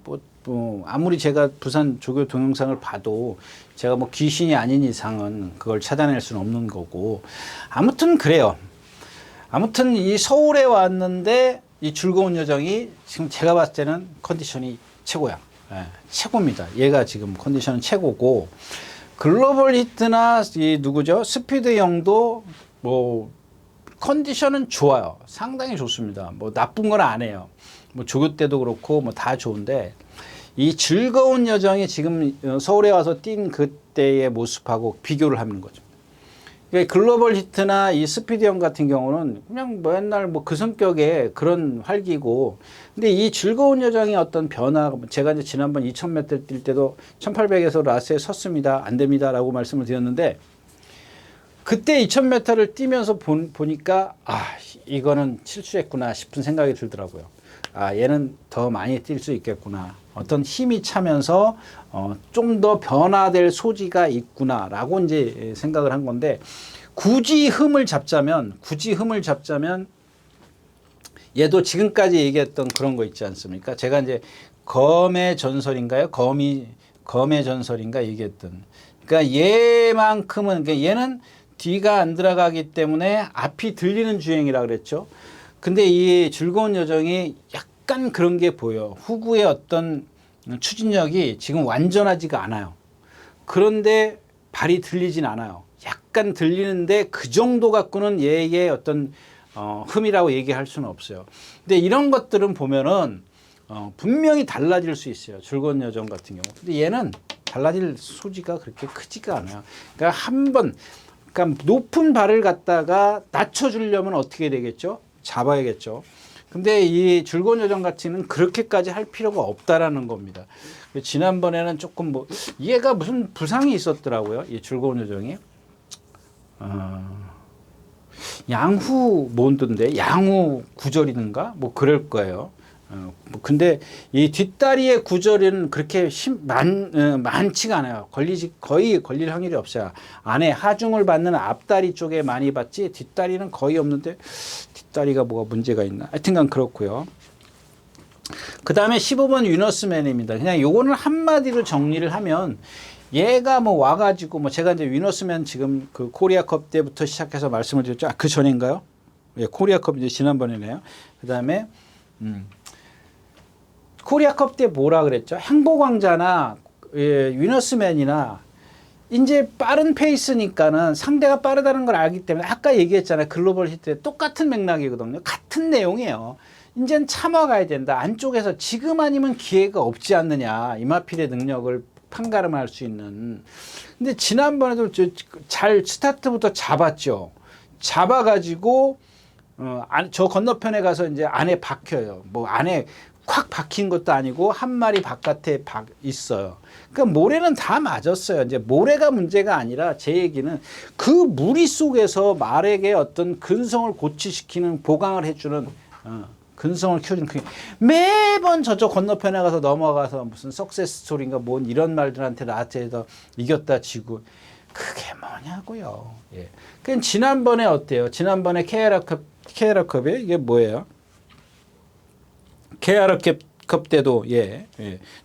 아무리 제가 부산 조교 동영상을 봐도 제가 귀신이 아닌 이상은 그걸 찾아낼 수는 없는 거고 아무튼 그래요. 아무튼 이 서울에 왔는데 이 즐거운 여정이 지금 제가 봤을 때는 컨디션이 최고야. 예, 최고입니다. 얘가 지금 컨디션은 최고고 글로벌 히트나 이 누구죠? 스피드 형도 컨디션은 좋아요. 상당히 좋습니다. 나쁜 건 안 해요. 조교 때도 그렇고 다 좋은데 이 즐거운 여정이 지금 서울에 와서 뛴 그때의 모습하고 비교를 하는 거죠. 그러니까 글로벌 히트나 이 스피드 형 같은 경우는 그냥 맨날 그 성격의 그런 활기고 근데 이 즐거운 여정의 어떤 변화 제가 이제 지난번 2000m 뛸 때도 1800에서 라스에 섰습니다. 안 됩니다라고 말씀을 드렸는데 그때 2000m를 뛰면서 보니까 이거는 실수했구나 싶은 생각이 들더라고요. 얘는 더 많이 뛸 수 있겠구나. 어떤 힘이 차면서 좀 더 변화될 소지가 있구나라고 이제 생각을 한 건데 굳이 흠을 잡자면 얘도 지금까지 얘기했던 그런 거 있지 않습니까? 제가 이제 검의 전설인가요? 검의 전설인가 얘기했던. 그러니까 얘만큼은 얘는 뒤가 안 들어가기 때문에 앞이 들리는 주행이라 그랬죠. 근데 이 즐거운 여정이 약간 그런 게 보여. 후구의 어떤 추진력이 지금 완전하지가 않아요. 그런데 발이 들리진 않아요. 약간 들리는데 그 정도 갖고는 얘의 어떤 흠이라고 얘기할 수는 없어요. 근데 이런 것들은 보면은 분명히 달라질 수 있어요. 즐거운 여정 같은 경우. 근데 얘는 달라질 소지가 그렇게 크지가 않아요. 그러니까 그러니까 높은 발을 갖다가 낮춰주려면 어떻게 되겠죠? 잡아야겠죠. 근데 이 즐거운 여정 같이는 그렇게까지 할 필요가 없다라는 겁니다. 지난번에는 조금 얘가 무슨 부상이 있었더라고요. 이 즐거운 여정이. 양후 뭔던데? 양후 구절이든가? 뭐 그럴 거예요. 근데 이 뒷다리의 구절은 그렇게 많지가 않아요. 거의 걸릴 확률이 없어요. 안에 하중을 받는 앞다리 쪽에 많이 받지 뒷다리는 거의 없는데 뒷다리가 뭐가 문제가 있나? 하여튼간 그렇고요. 그 다음에 15번 위너스맨입니다. 그냥 요거는 한마디로 정리를 하면 얘가 뭐 와가지고 뭐 제가 이제 위너스맨 지금 그 코리아컵 때부터 시작해서 말씀을 드렸죠. 그 전인가요? 예, 코리아컵 이제 지난번이네요. 그 다음에 코리아컵 때 뭐라 그랬죠? 행보광자나 위너스맨이나 이제 빠른 페이스니까는 상대가 빠르다는 걸 알기 때문에 아까 얘기했잖아요. 글로벌 히트 똑같은 맥락이거든요. 같은 내용이에요. 이제는 참아가야 된다. 안쪽에서 지금 아니면 기회가 없지 않느냐. 이마필의 능력을 판가름할 수 있는. 근데 지난번에도 잘 스타트부터 잡았죠. 잡아가지고 저 건너편에 가서 이제 안에 박혀요. 뭐 안에 콱 박힌 것도 아니고 한 마리 바깥에 있어요. 그러니까 모래는 다 맞았어요. 이제 모래가 문제가 아니라 제 얘기는 그 무리 속에서 말에게 어떤 근성을 고취시키는 보강을 해주는 근성을 키워주는 매번 저쪽 건너편에 가서 넘어가서 무슨 석세스 스토리인가 뭔 이런 말들한테 나한테서 이겼다 지고 그게 뭐냐고요. 예. 그럼 지난번에 어때요? 지난번에 케라컵이 이게 뭐예요? 케아라컵 때도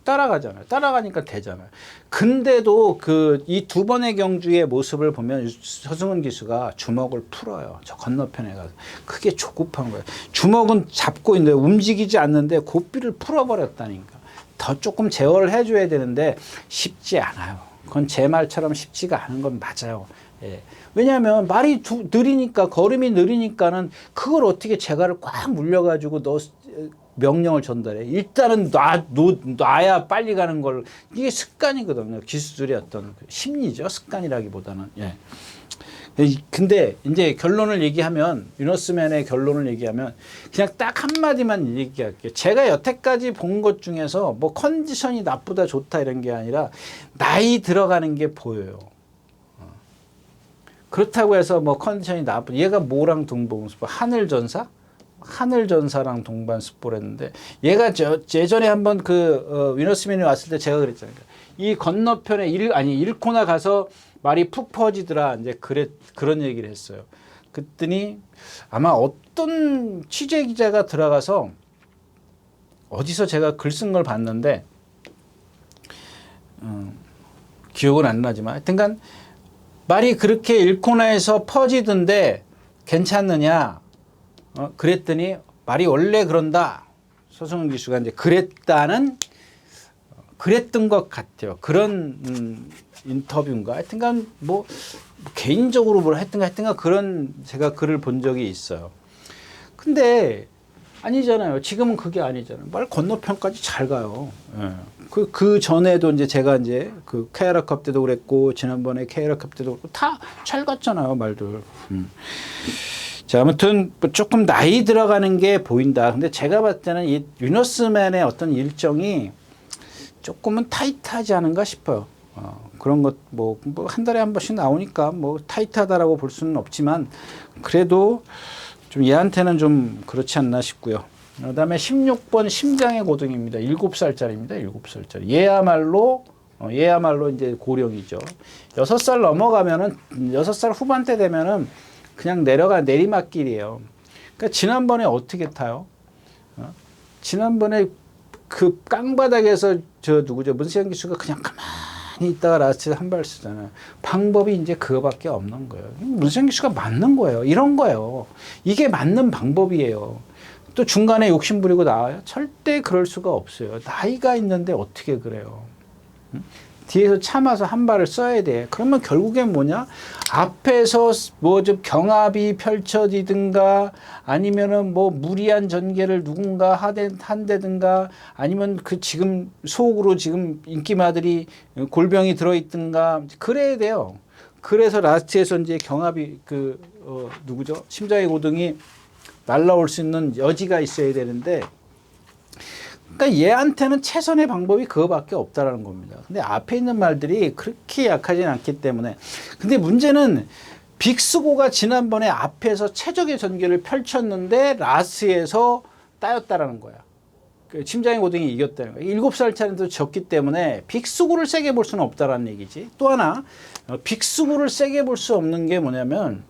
따라가잖아요. 따라가니까 되잖아요. 근데도 이 두 번의 경주의 모습을 보면 서승은 기수가 주먹을 풀어요. 저 건너편에 가서. 그게 조급한 거예요. 주먹은 잡고 있는데 움직이지 않는데 고삐를 풀어버렸다니까. 더 조금 제어를 해줘야 되는데 쉽지 않아요. 그건 제 말처럼 쉽지가 않은 건 맞아요. 예. 왜냐하면 말이 느리니까 걸음이 느리니까는 그걸 어떻게 제가를 꽉 물려가지고 명령을 전달해. 일단은 놔야 빨리 가는 걸. 이게 습관이거든요. 기수들의 어떤 심리죠. 습관이라기보다는. 예. 근데 이제 결론을 얘기하면, 위너스맨의 결론을 얘기하면 그냥 딱 한마디만 얘기할게요. 제가 여태까지 본 것 중에서 뭐 컨디션이 나쁘다 좋다 이런 게 아니라 나이 들어가는 게 보여요. 그렇다고 해서 뭐 컨디션이 얘가 뭐랑 동봉습보? 하늘전사랑 동반습보를 했는데 얘가 예전에 한번 위너스맨이 왔을 때 제가 그랬잖아요. 이 건너편에 1코나 가서 말이 푹 퍼지더라. 이제 그런 얘기를 했어요. 그랬더니 아마 어떤 취재 기자가 들어가서 어디서 제가 글 쓴 걸 봤는데 기억은 안 나지만 하여튼간 말이 그렇게 1코나에서 퍼지던데 괜찮느냐? 그랬더니 말이 원래 그런다. 서승은 기수가 이제 그랬던 것 같아요. 그런 인터뷰인가? 하여튼간 뭐 개인적으로 뭘 하여튼간 그런 제가 글을 본 적이 있어요. 근데 아니잖아요. 지금은 그게 아니잖아요. 말 건너편까지 잘 가요. 예. 그 전에도 이제 제가 이제 케아라컵 때도 그랬고 지난번에 케아라컵 때도 그랬고 다 잘 갔잖아요. 말들. 자, 아무튼 조금 나이 들어가는 게 보인다. 근데 제가 봤을 때는 이 위너스맨의 어떤 일정이 조금은 타이트하지 않은가 싶어요. 그런 것 뭐 한 달에 한 번씩 나오니까 뭐 타이트하다라고 볼 수는 없지만 그래도 좀 얘한테는 좀 그렇지 않나 싶고요. 그다음에 16번 심장의 고등입니다. 7살짜리입니다. 7살짜리. 얘야말로 이제 고령이죠. 6살 넘어가면은 6살 후반대 되면은 그냥 내리막길이에요. 그러니까 지난번에 어떻게 타요? 지난번에 그 깡바닥에서 문세영 기수가 그냥 가만히 있다가 라스트 한 발 쓰잖아요. 방법이 이제 그거밖에 없는 거예요. 문세영 기수가 맞는 거예요. 이런 거예요. 이게 맞는 방법이에요. 또 중간에 욕심 부리고 나와요? 절대 그럴 수가 없어요. 나이가 있는데 어떻게 그래요? 뒤에서 참아서 한 발을 써야 돼. 그러면 결국엔 뭐냐? 앞에서 뭐 좀 경합이 펼쳐지든가 아니면은 뭐 무리한 전개를 누군가 한다든가 아니면 그 지금 속으로 지금 인기마들이 골병이 들어있든가 그래야 돼요. 그래서 라스트에서 이제 경합이 누구죠? 심장의 고등이 날라올 수 있는 여지가 있어야 되는데 그러니까 얘한테는 최선의 방법이 그거밖에 없다라는 겁니다. 근데 앞에 있는 말들이 그렇게 약하진 않기 때문에 근데 문제는 빅스고가 지난번에 앞에서 최적의 전개를 펼쳤는데 라스에서 따였다라는 거야. 심장의 고등이 이겼다는 거야. 7살 차인데도 졌기 때문에 빅스고를 세게 볼 수는 없다라는 얘기지. 또 하나 빅스고를 세게 볼 수 없는 게 뭐냐면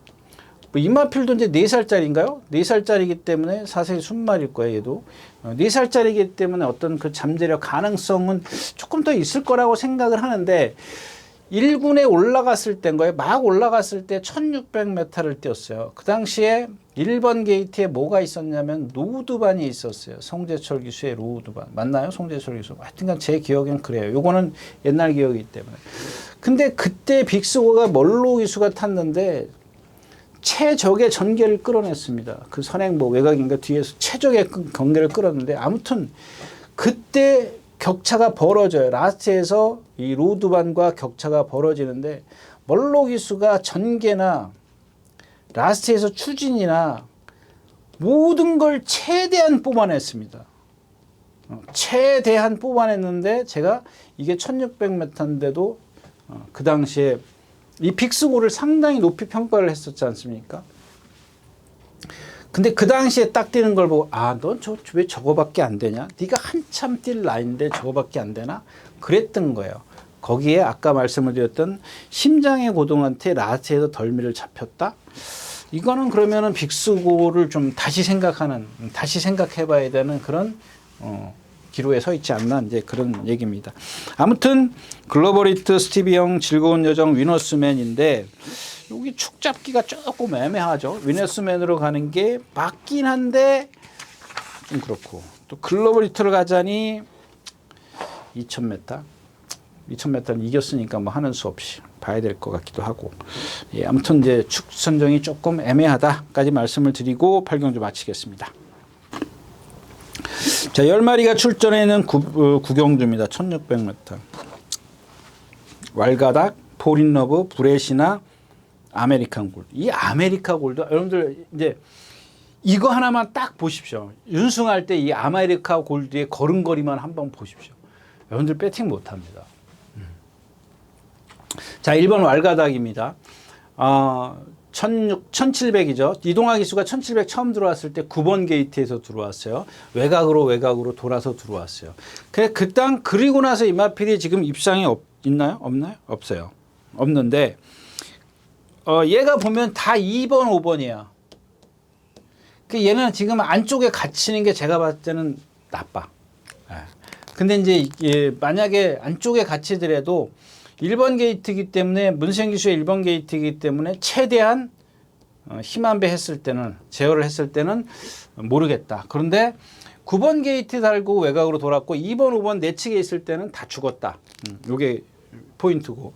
이마필도 이제 4살짜리인가요? 4살짜리이기 때문에 사실 순말일 거예요, 얘도. 4살짜리이기 때문에 어떤 그 잠재력 가능성은 조금 더 있을 거라고 생각을 하는데 1군에 올라갔을 때인 거예요. 막 올라갔을 때 1600m를 뛰었어요. 그 당시에 1번 게이트에 뭐가 있었냐면 로우드반이 있었어요. 송재철 기수의 로우드반. 맞나요? 송재철 기수. 하여튼간 제 기억엔 그래요. 요거는 옛날 기억이기 때문에. 근데 그때 빅스고가 멀로 기수가 탔는데 최적의 전개를 끌어냈습니다. 그 선행보 외곽인가 뒤에서 최적의 경계를 끌었는데 아무튼 그때 격차가 벌어져요. 라스트에서 이 로드반과 격차가 벌어지는데 멀로 기수가 전개나 라스트에서 추진이나 모든 걸 최대한 뽑아냈습니다. 최대한 뽑아냈는데 제가 이게 1600m인데도 그 당시에 이 빅스고를 상당히 높이 평가를 했었지 않습니까? 근데 그 당시에 딱 뛰는 걸 보고 넌 왜 저거밖에 안 되냐? 네가 한참 뛸 나이인데 저거밖에 안 되나? 그랬던 거예요. 거기에 아까 말씀을 드렸던 심장의 고동한테 라스트에서 덜미를 잡혔다? 이거는 그러면은 빅스고를 좀 다시 생각해봐야 되는 그런 기로에 서 있지 않나 이제 그런 얘기입니다. 아무튼 글로벌히트 스티비 영 즐거운 여정 위너스맨인데 여기 축 잡기가 조금 애매하죠. 위너스맨으로 가는 게 맞긴 한데 좀 그렇고 또 글로벌히트를 가자니 2000m는 이겼으니까 뭐 하는 수 없이 봐야 될 것 같기도 하고 아무튼 이제 축 선정이 조금 애매하다까지 말씀을 드리고 8경주 마치겠습니다. 자, 10마리가 출전해 있는 구경주입니다. 1600m. 왈가닥, 폴인러브, 브레시나, 아메리칸 골드. 이 아메리칸 골드, 여러분들 이제 이거 하나만 딱 보십시오. 윤승할 때 이 아메리칸 골드의 걸음걸이만 한번 보십시오. 여러분들 배팅 못 합니다. 자, 1번 왈가닥입니다. 1700이죠. 이동화 기수가 1700 처음 들어왔을 때 9번 게이트에서 들어왔어요. 외곽으로 돌아서 들어왔어요. 그리고 나서 이마필이 지금 입상이 있나요? 없나요? 없어요. 없는데 얘가 보면 다 2번, 5번이야. 얘는 지금 안쪽에 갇히는 게 제가 봤을 때는 나빠. 근데 이제 만약에 안쪽에 갇히더라도 1번 게이트이기 때문에 문세영 기수의 1번 게이트이기 때문에 최대한 힘 안 배 했을 때는 제어를 했을 때는 모르겠다. 그런데 9번 게이트 달고 외곽으로 돌았고 2번, 5번 내측에 있을 때는 다 죽었다. 요게 포인트고.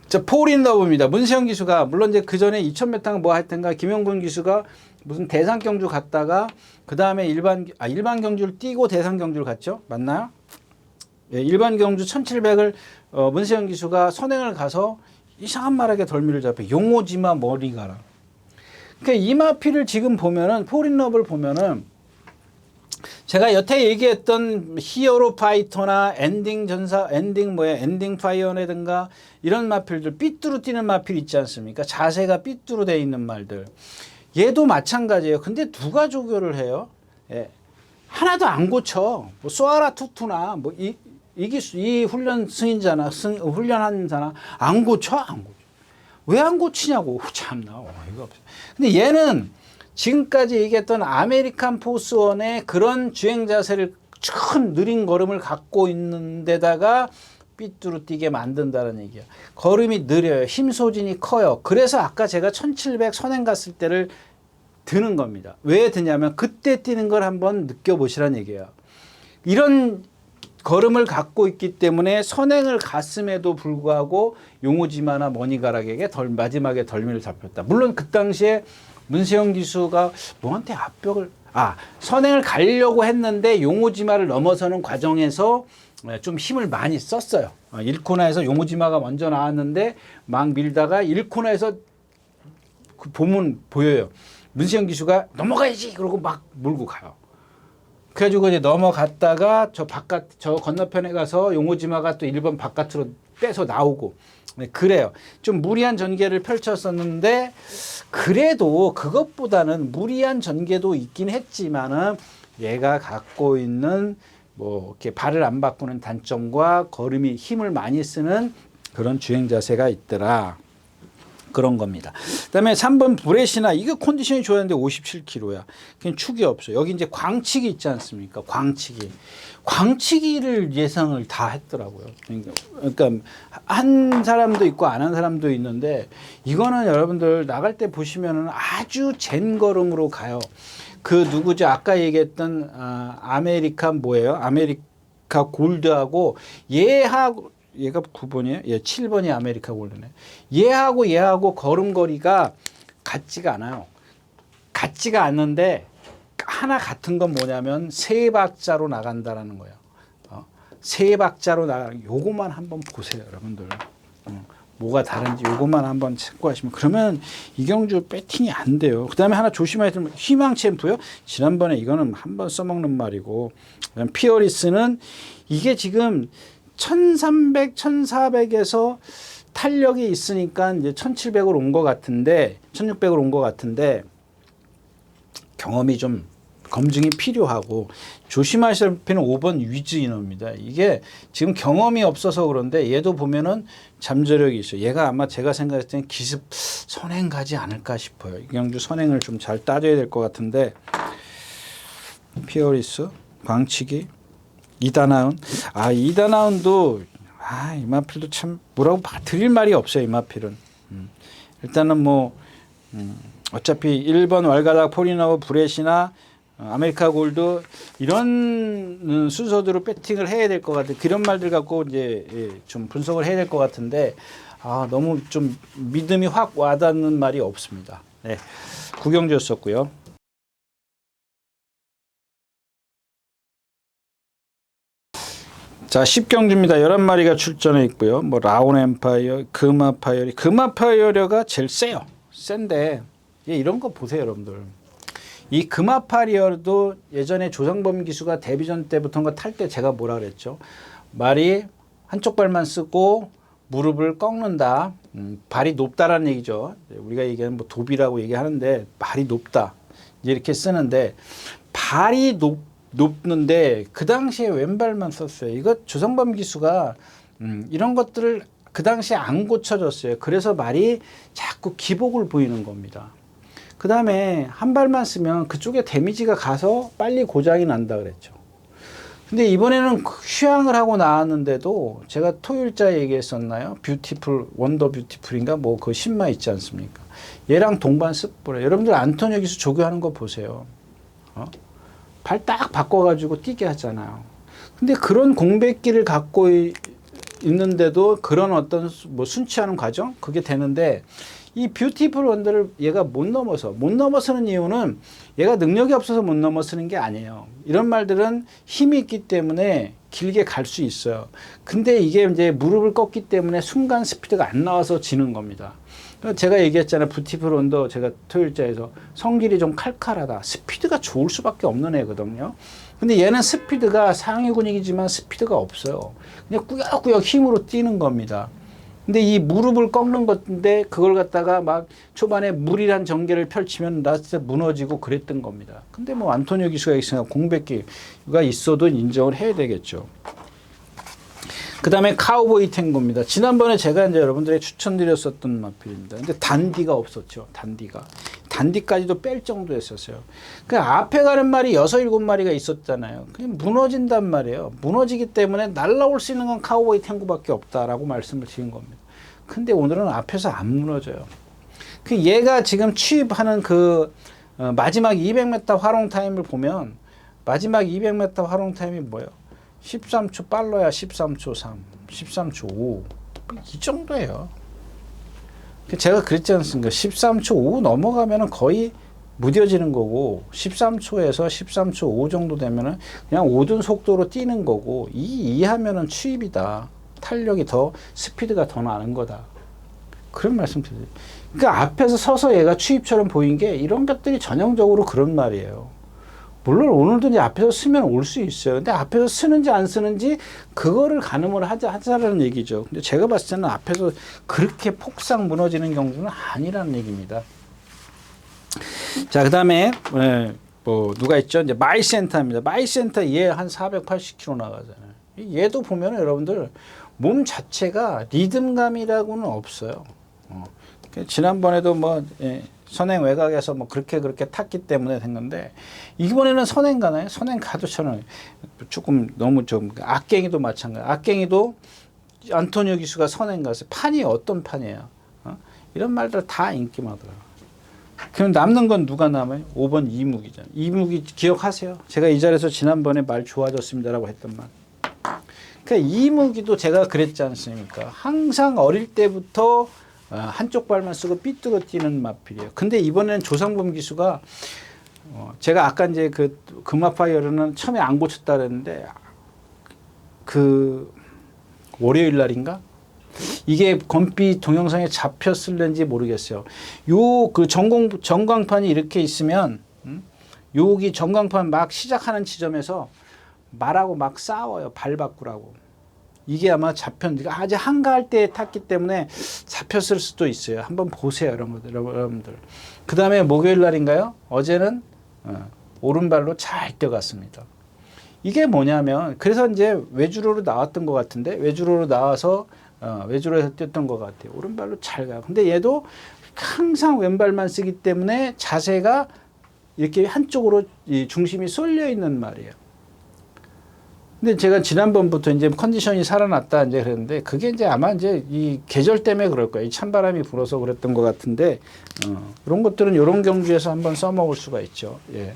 자, 폴인러브입니다. 문세영 기수가 물론 이제 그 전에 2000m가 뭐 하여튼가 김영근 기수가 무슨 대상 경주 갔다가 그 다음에 일반 경주를 뛰고 대상 경주를 갔죠. 맞나요? 예, 일반 경주 1700을 문세영 기수가 선행을 가서 이상한 말하게 덜미를 잡혀. 용오지마 머리 가라. 그러니까 이마피를 지금 보면은 폴인러브를 보면은 제가 여태 얘기했던 히어로 파이터나 엔딩 파이어라든가 이런 마필들 삐뚤어 뛰는 마필 있지 않습니까? 자세가 삐뚤어 돼 있는 말들. 얘도 마찬가지예요. 근데 누가 조교를 해요? 예. 하나도 안 고쳐. 뭐 쏘아라 투투나 뭐 이 훈련 승인자나 훈련한 자나 안 고쳐. 왜 안 고치냐고. 참나 어이가 없어. 근데 얘는 지금까지 얘기했던 아메리칸 포스원의 그런 주행 자세를 큰 느린 걸음을 갖고 있는 데다가 삐뚤어 뛰게 만든다는 얘기야. 걸음이 느려요. 힘 소진이 커요. 그래서 아까 제가 1700 선행 갔을 때를 드는 겁니다. 왜 드냐면 그때 뛰는 걸 한번 느껴보시라는 얘기예요. 이런 걸음을 갖고 있기 때문에 선행을 갔음에도 불구하고 용호지마나 머니가락에게 마지막에 덜미를 잡혔다. 물론 그 당시에 문세영 기수가 뭐한테 압박을 선행을 가려고 했는데 용호지마를 넘어서는 과정에서 좀 힘을 많이 썼어요. 1코너에서 용호지마가 먼저 나왔는데 막 밀다가 1코너에서 그 보면 보여요. 문세영 기수가 넘어가야지 그러고 막 몰고 가요. 그래가지고 이제 넘어갔다가 저 건너편에 가서 용호지마가 또 1번 바깥으로 빼서 나오고 그래요. 좀 무리한 전개를 펼쳤었는데 그래도 그것보다는 무리한 전개도 있긴 했지만은 얘가 갖고 있는 뭐 이렇게 발을 안 바꾸는 단점과 걸음이 힘을 많이 쓰는 그런 주행 자세가 있더라. 그런 겁니다. 그다음에 3번 브레시나 이거 컨디션이 좋았는데 57kg야. 그냥 축이 없어. 여기 이제 광치기 있지 않습니까? 광치기를 예상을 다 했더라고요. 그러니까 한 사람도 있고 안 한 사람도 있는데 이거는 여러분들 나갈 때 보시면은 아주 젠 걸음으로 가요. 그 누구죠? 아까 얘기했던 아메리카 뭐예요? 아메리카 골드하고 얘가 9번이에요? 얘 7번이 아메리카 골드네. 얘하고 걸음걸이가 같지가 않아요. 같지가 않는데 하나 같은 건 뭐냐면 세 박자로 나간다라는 거예요. 세 박자로 나가는 요것만 한번 보세요, 여러분들. 뭐가 다른지 요것만 한번 체크하시면 그러면 이경주 배팅이 안 돼요. 그다음에 하나 조심해야 될 희망 챔프요. 지난번에 이거는 한번 써먹는 말이고 피어리스는 이게 지금 1300, 1400에서 탄력이 있으니까 이제 1700으로 온 것 같은데 1600으로 온 것 같은데 경험이 좀 검증이 필요하고 조심하실 필요는 5번 위즈이너입니다. 이게 지금 경험이 없어서 그런데 얘도 보면은 잠재력이 있어요. 얘가 아마 제가 생각했을 때는 기습 선행 가지 않을까 싶어요. 이경주 선행을 좀 잘 따져야 될 것 같은데 피어리스, 광치기, 이다나운. 이다나운도 이마필도 참 뭐라고 드릴 말이 없어요. 이마필은. 일단은 어차피 1번 왈가닥 포리나우 브렛이나 아메리카 골드 이런 순서대로 배팅을 해야 될 것 같아요. 그런 말들 갖고 이제 좀 분석을 해야 될 것 같은데 너무 좀 믿음이 확 와닿는 말이 없습니다. 네. 구경주였었고요. 자, 10경주입니다. 11마리가 출전해 있고요. 라온 엠파이어, 금화파이어가 제일 세요. 센데 이런 거 보세요, 여러분들. 이 금화파이어도 예전에 조상범 기수가 데뷔전 때부터 탈 때 제가 뭐라 그랬죠? 말이 한쪽 발만 쓰고 무릎을 꺾는다. 발이 높다라는 얘기죠. 우리가 얘기하는 도비라고 얘기하는데 발이 높다. 이렇게 쓰는데 발이 높는데 그 당시에 왼발만 썼어요. 이거 조상범 기수가 이런 것들을 그 당시에 안 고쳐졌어요. 그래서 말이 자꾸 기복을 보이는 겁니다. 그 다음에 한 발만 쓰면 그쪽에 데미지가 가서 빨리 고장이 난다 그랬죠. 근데 이번에는 휴양을 하고 나왔는데도 제가 토요일자 얘기했었나요? 뷰티풀, 원더 뷰티풀인가 그 신마 있지 않습니까? 얘랑 동반 습보래. 여러분들 안토니오 기수 조교하는 거 보세요. 발 딱 바꿔가지고 뛰게 하잖아요. 근데 그런 공백기를 갖고 있는데도 그런 어떤 순치하는 과정? 그게 되는데 이 뷰티풀 원더를 얘가 못 넘어서는 이유는 얘가 능력이 없어서 못 넘어서는 게 아니에요. 이런 말들은 힘이 있기 때문에 길게 갈 수 있어요. 근데 이게 이제 무릎을 꺾기 때문에 순간 스피드가 안 나와서 지는 겁니다. 제가 얘기했잖아요. 뷰티풀 원더 제가 토요일자에서 성질이 좀 칼칼하다. 스피드가 좋을 수밖에 없는 애거든요. 근데 얘는 스피드가 상위 근육이지만 스피드가 없어요. 그냥 꾸역꾸역 힘으로 뛰는 겁니다. 근데 이 무릎을 꺾는 건데 그걸 갖다가 막 초반에 무리한 전개를 펼치면 나 진짜 무너지고 그랬던 겁니다. 근데 안토니오 기수가 있으니까 공백기가 있어도 인정을 해야 되겠죠. 그 다음에 카우보이 탱고입니다. 지난번에 제가 이제 여러분들에게 추천드렸었던 마필입니다. 근데 단디가 없었죠. 단디까지도 뺄 정도였었어요. 그 앞에 가는 말이 6, 7마리가 있었잖아요. 그냥 무너진단 말이에요. 무너지기 때문에 날라올 수 있는 건 카우보이 탱고밖에 없다라고 말씀을 드린 겁니다. 근데 오늘은 앞에서 안 무너져요. 얘가 지금 취입하는 마지막 200m 활용 타임을 보면 마지막 200m 활용 타임이 뭐예요? 13초 빨라야 13초 3, 13초 5. 이 정도예요. 제가 그랬지 않습니까? 13초 5 넘어가면은 거의 무뎌지는 거고 13초에서 13초 5 정도 되면은 그냥 오든 속도로 뛰는 거고 이 이하면은 추입이다. 탄력이 더 스피드가 더 나는 거다. 그런 말씀 드려요. 그러니까 앞에서 서서 얘가 추입처럼 보인 게 이런 것들이 전형적으로 그런 말이에요. 물론 오늘도 이제 앞에서 쓰면 올 수 있어요. 근데 앞에서 쓰는지 안 쓰는지 그거를 가늠을 하자라는 얘기죠. 근데 제가 봤을 때는 앞에서 그렇게 폭삭 무너지는 경우는 아니라는 얘기입니다. 자, 그 다음에 뭐 누가 있죠? 이제 마이센터입니다. 마이센터 얘 한 480km 나가잖아요. 얘도 보면 여러분들 몸 자체가 리듬감이라고는 없어요. 지난번에도 뭐 선행 외곽에서 뭐 그렇게 탔기 때문에 된 건데 이번에는 선행 가나요? 선행 가도 저는 조금 너무 좀 악갱이도 마찬가지. 악갱이도 안토니오 기수가 선행 갔어요. 판이 어떤 판이에요? 이런 말들 다 인기마더라고요. 그럼 남는 건 누가 남아요? 5번 이무기잖아요. 이무기 기억하세요? 제가 이 자리에서 지난번에 말 좋아졌습니다라고 했던 말. 그러니까 이무기도 제가 그랬지 않습니까? 항상 어릴 때부터 한쪽 발만 쓰고 삐뚤어 뛰는 마필이에요. 근데 이번에는 조상범 기수가 제가 아까 이제 그 금화파이어는 처음에 안 고쳤다 그랬는데 그 월요일 날인가? 이게 건비 동영상에 잡혔을는지 모르겠어요. 요 그 전광판이 이렇게 있으면 여기 전광판 막 시작하는 지점에서 말하고 막 싸워요. 발 바꾸라고. 이게 아마 아직 한가할 때 탔기 때문에 잡혔을 수도 있어요. 한번 보세요, 여러분들. 그 다음에 목요일 날인가요? 어제는 오른발로 잘 뛰어갔습니다. 이게 뭐냐면 그래서 이제 외주로로 나왔던 것 같은데 외주로로 나와서 외주로에서 뛰었던 것 같아요. 오른발로 잘 가요. 근데 얘도 항상 왼발만 쓰기 때문에 자세가 이렇게 한쪽으로 이 중심이 쏠려 있는 말이에요. 근데 제가 지난번부터 이제 컨디션이 살아났다 이제 그랬는데 그게 이제 아마 이제 이 계절 때문에 그럴 거예요. 이 찬바람이 불어서 그랬던 것 같은데 이런 것들은 이런 경주에서 한번 써먹을 수가 있죠. 예.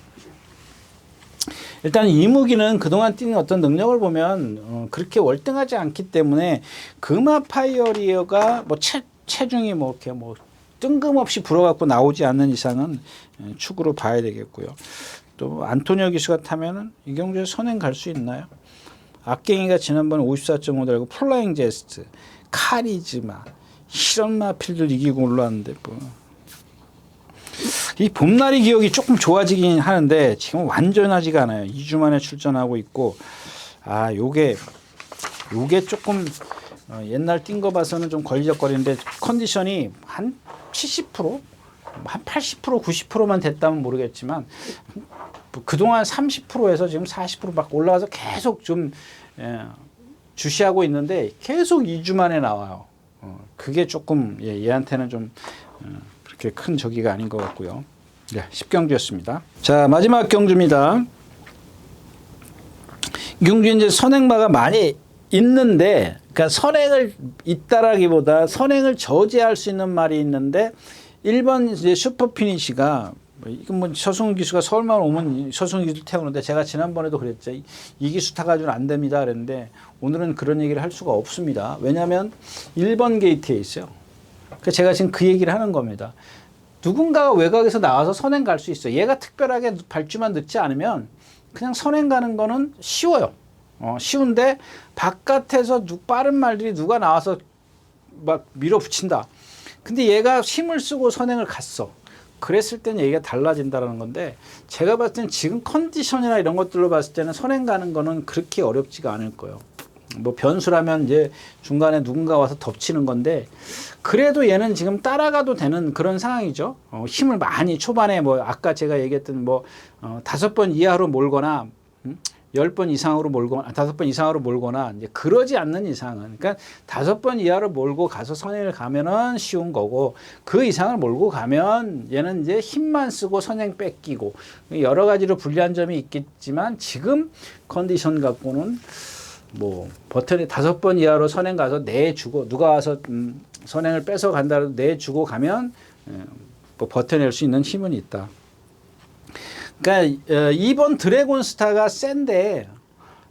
일단 이무기는 그동안 뛴 어떤 능력을 보면 그렇게 월등하지 않기 때문에 금화파이어리어가 뭐 체중이 뭐 이렇게 뭐 뜬금없이 불어갖고 나오지 않는 이상은 축으로 봐야 되겠고요. 또 안토니오 기수가 타면은 이 경주에 선행 갈 수 있나요? 악갱이가 지난번에 54.5 달고 플라잉 제스트, 카리즈마 이런 마필들 이기고 올라왔는데 뭐. 이 봄날이 기억이 조금 좋아지긴 하는데 지금 완전하지가 않아요. 2주 만에 출전하고 있고 요게 조금 옛날 뛴 거 봐서는 좀 걸리적거리는데 컨디션이 한 70%? 한 80%, 90%만 됐다면 모르겠지만 그동안 30%에서 지금 40% 막 올라가서 계속 좀 주시하고 있는데 계속 2주 만에 나와요. 그게 조금 얘한테는 좀 그렇게 큰 저기가 아닌 것 같고요. 네, 10경주였습니다. 자, 마지막 경주입니다. 이 경주 이제 선행마가 많이 있는데, 그러니까 선행을 있다라기보다 선행을 저지할 수 있는 말이 있는데, 1번 이제 슈퍼피니시가 이건 뭐 서승훈 기수가 서울만 오면 서승훈 기수 태우는데 제가 지난번에도 그랬죠. 이 기수 타가지고는 안 됩니다. 그랬는데 오늘은 그런 얘기를 할 수가 없습니다. 왜냐하면 1번 게이트에 있어요. 그러니까 제가 지금 그 얘기를 하는 겁니다. 누군가가 외곽에서 나와서 선행 갈 수 있어요. 얘가 특별하게 발주만 늦지 않으면 그냥 선행 가는 거는 쉬워요. 쉬운데 바깥에서 빠른 말들이 누가 나와서 막 밀어붙인다. 근데 얘가 힘을 쓰고 선행을 갔어. 그랬을 땐 얘기가 달라진다는 건데 제가 봤을 때는 지금 컨디션이나 이런 것들로 봤을 때는 선행 가는 거는 그렇게 어렵지가 않을 거예요. 뭐 변수라면 이제 중간에 누군가 와서 덮치는 건데 그래도 얘는 지금 따라가도 되는 그런 상황이죠. 힘을 많이 초반에 뭐 아까 제가 얘기했던 뭐 5번 이하로 몰거나 10번 이상으로 몰거나 5번 이상으로 몰거나 이제 그러지 않는 이상은 그러니까 5번 이하로 몰고 가서 선행을 가면은 쉬운 거고 그 이상을 몰고 가면 얘는 이제 힘만 쓰고 선행 뺏기고 여러 가지로 불리한 점이 있겠지만 지금 컨디션 갖고는 뭐 버튼이 5번 이하로 선행 가서 내주고 누가 와서 선행을 뺏어 간다고 내주고 가면 뭐 버텨낼 수 있는 힘은 있다. 그러니까 2번 드래곤스타가 센데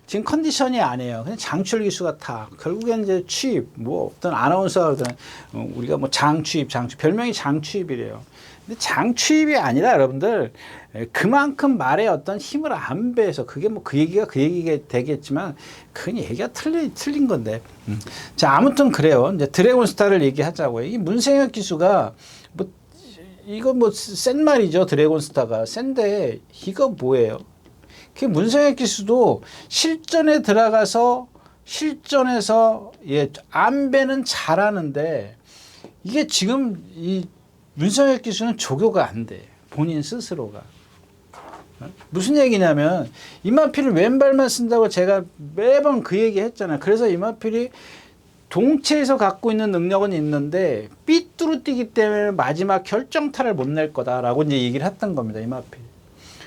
지금 컨디션이 아니에요. 그냥 장출 기수가 타. 결국엔 이제 취입, 뭐 어떤 아나운서가 우리가 뭐 장취입, 별명이 장취입이래요. 근데 장취입이 아니라 여러분들 그만큼 말에 어떤 힘을 안 배서 그게 뭐 그 얘기가 되겠지만 그건 얘기가 틀린 건데. 자, 아무튼 그래요. 이제 드래곤스타를 얘기하자고요. 이 문생혁 기수가 뭐 이거 뭐 센 말이죠. 드래곤스타가 센데 이거 뭐예요? 그 문생혁 기수도 실전에 들어가서 실전에서 안배는 잘하는데 이게 지금 이 문생혁 기수는 조교가 안 돼. 본인 스스로가. 무슨 얘기냐면 이마필을 왼발만 쓴다고 제가 매번 그 얘기 했잖아요. 그래서 이마필이 동체에서 갖고 있는 능력은 있는데 삐뚤어뛰기 때문에 마지막 결정타를 못 낼 거다라고 이제 얘기를 했던 겁니다. 이마필.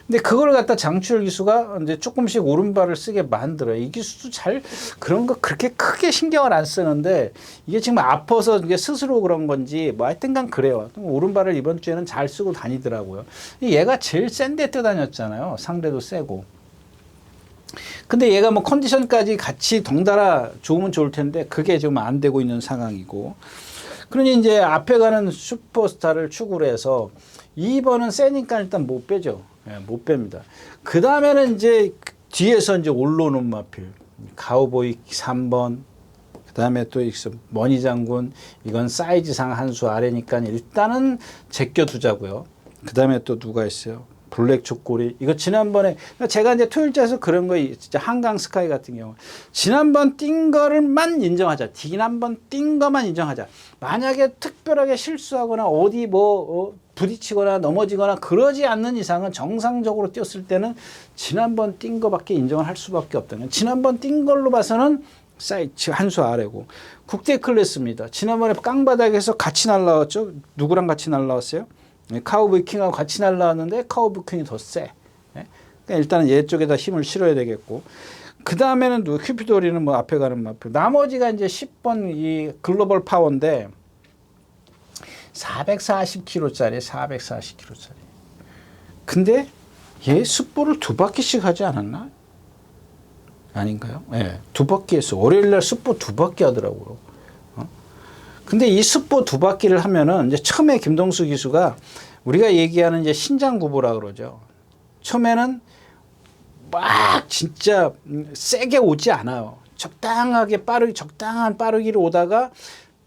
근데 그걸 갖다 장추열 기수가 이제 조금씩 오른발을 쓰게 만들어요. 이 기수도 잘 그런 거 그렇게 크게 신경을 안 쓰는데 이게 지금 아파서 이게 스스로 그런 건지 뭐 하여튼간 그래요. 오른발을 이번 주에는 잘 쓰고 다니더라고요. 얘가 제일 센데 뛰어다녔잖아요. 상대도 세고. 근데 얘가 뭐 컨디션까지 같이 덩달아 좋으면 좋을 텐데 그게 지금 안 되고 있는 상황이고. 그러니 이제 앞에 가는 슈퍼스타를 추구를 해서 2번은 세니까 일단 못 빼죠. 못 뺍니다. 그 다음에는 이제 뒤에서 이제 올라오는 마필. 가우보이 3번. 그 다음에 또 머니 장군. 이건 사이즈상 한 수 아래니까 일단은 제껴두자고요. 그 다음에 또 누가 있어요? 블랙 초꼬리. 이거 지난번에 제가 이제 토요일자에서 그런 거 진짜 한강 스카이 같은 경우 지난번 뛴 거를만 인정하자. 지난번 뛴 거만 인정하자. 만약에 특별하게 실수하거나 어디 뭐 부딪히거나 넘어지거나 그러지 않는 이상은 정상적으로 뛰었을 때는 지난번 뛴 거밖에 인정을 할 수밖에 없다. 지난번 뛴 걸로 봐서는 사이즈 한 수 아래고 국대 클래스입니다. 지난번에 깡바닥에서 같이 날라왔죠. 누구랑 같이 날라왔어요? 카우보이 킹하고 같이 날라왔는데 카우보이 킹이 더 세. 그러니까 일단은 얘 쪽에다 힘을 실어야 되겠고. 그 다음에는 큐피도리는 뭐 앞에 가는 마표. 나머지가 이제 10번 이 글로벌 파워인데 440kg짜리 440kg짜리. 근데 얘 습보를 2바퀴씩 하지 않았나? 아닌가요? 네, 2바퀴 했어. 월요일날 습보 2바퀴 하더라고요. 근데 이 습보 2바퀴를 하면은 이제 처음에 김동수 기수가 우리가 얘기하는 이제 신장구보라 그러죠. 처음에는 막 진짜 세게 오지 않아요. 적당하게 적당한 빠르기로 오다가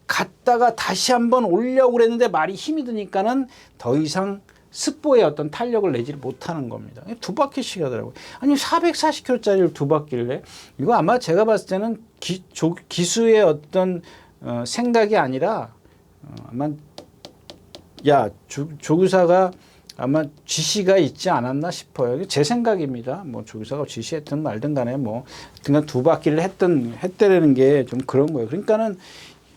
갔다가 다시 한번 오려고 그랬는데 말이 힘이 드니까는 더 이상 습보에 어떤 탄력을 내지를 못하는 겁니다. 2바퀴씩 하더라고요. 아니 440kg짜리를 2바퀴를 해? 이거 아마 제가 봤을 때는 기수의 어떤 생각이 아니라 아마 조교사가 아마 지시가 있지 않았나 싶어요. 제 생각입니다. 뭐 조교사가 지시했든 말든 간에 뭐 그냥 2바퀴를 했다라는 게 좀 그런 거예요. 그러니까는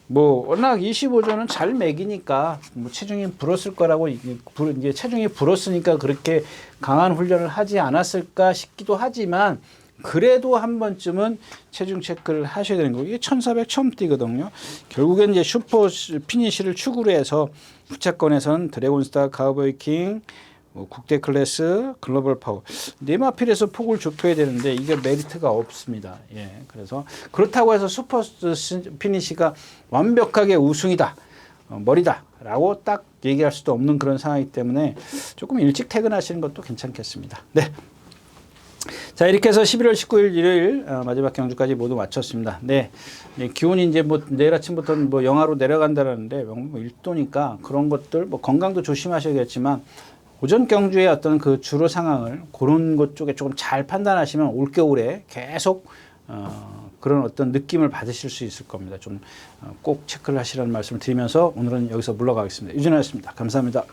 뭐 워낙 25조는 잘 매기니까 뭐 체중이 불었을 거라고 이제 체중이 불었으니까 그렇게 강한 훈련을 하지 않았을까 싶기도 하지만 그래도 한 번쯤은 체중 체크를 하셔야 되는 거고 이게 1400 처음 뛰거든요. 결국엔 이제 슈퍼 피니시를 추구로 해서 후차권에서는 드래곤스타, 가우보이 킹, 뭐 국대 클래스, 글로벌 파워 네마필에서 폭을 좁혀야 되는데 이게 메리트가 없습니다. 예, 그래서 그렇다고 해서 슈퍼 피니시가 완벽하게 우승이다, 머리다라고 딱 얘기할 수도 없는 그런 상황이기 때문에 조금 일찍 퇴근하시는 것도 괜찮겠습니다. 네. 자, 이렇게 해서 11월 19일 일요일 마지막 경주까지 모두 마쳤습니다. 네. 기온이 이제 뭐 내일 아침부터 뭐 영하로 내려간다는데 뭐 1도니까 그런 것들 뭐 건강도 조심하셔야겠지만 오전 경주의 어떤 그 주로 상황을 그런 것 쪽에 조금 잘 판단하시면 올겨울에 계속 그런 어떤 느낌을 받으실 수 있을 겁니다. 좀 꼭 체크를 하시라는 말씀을 드리면서 오늘은 여기서 물러가겠습니다. 유진아였습니다. 감사합니다.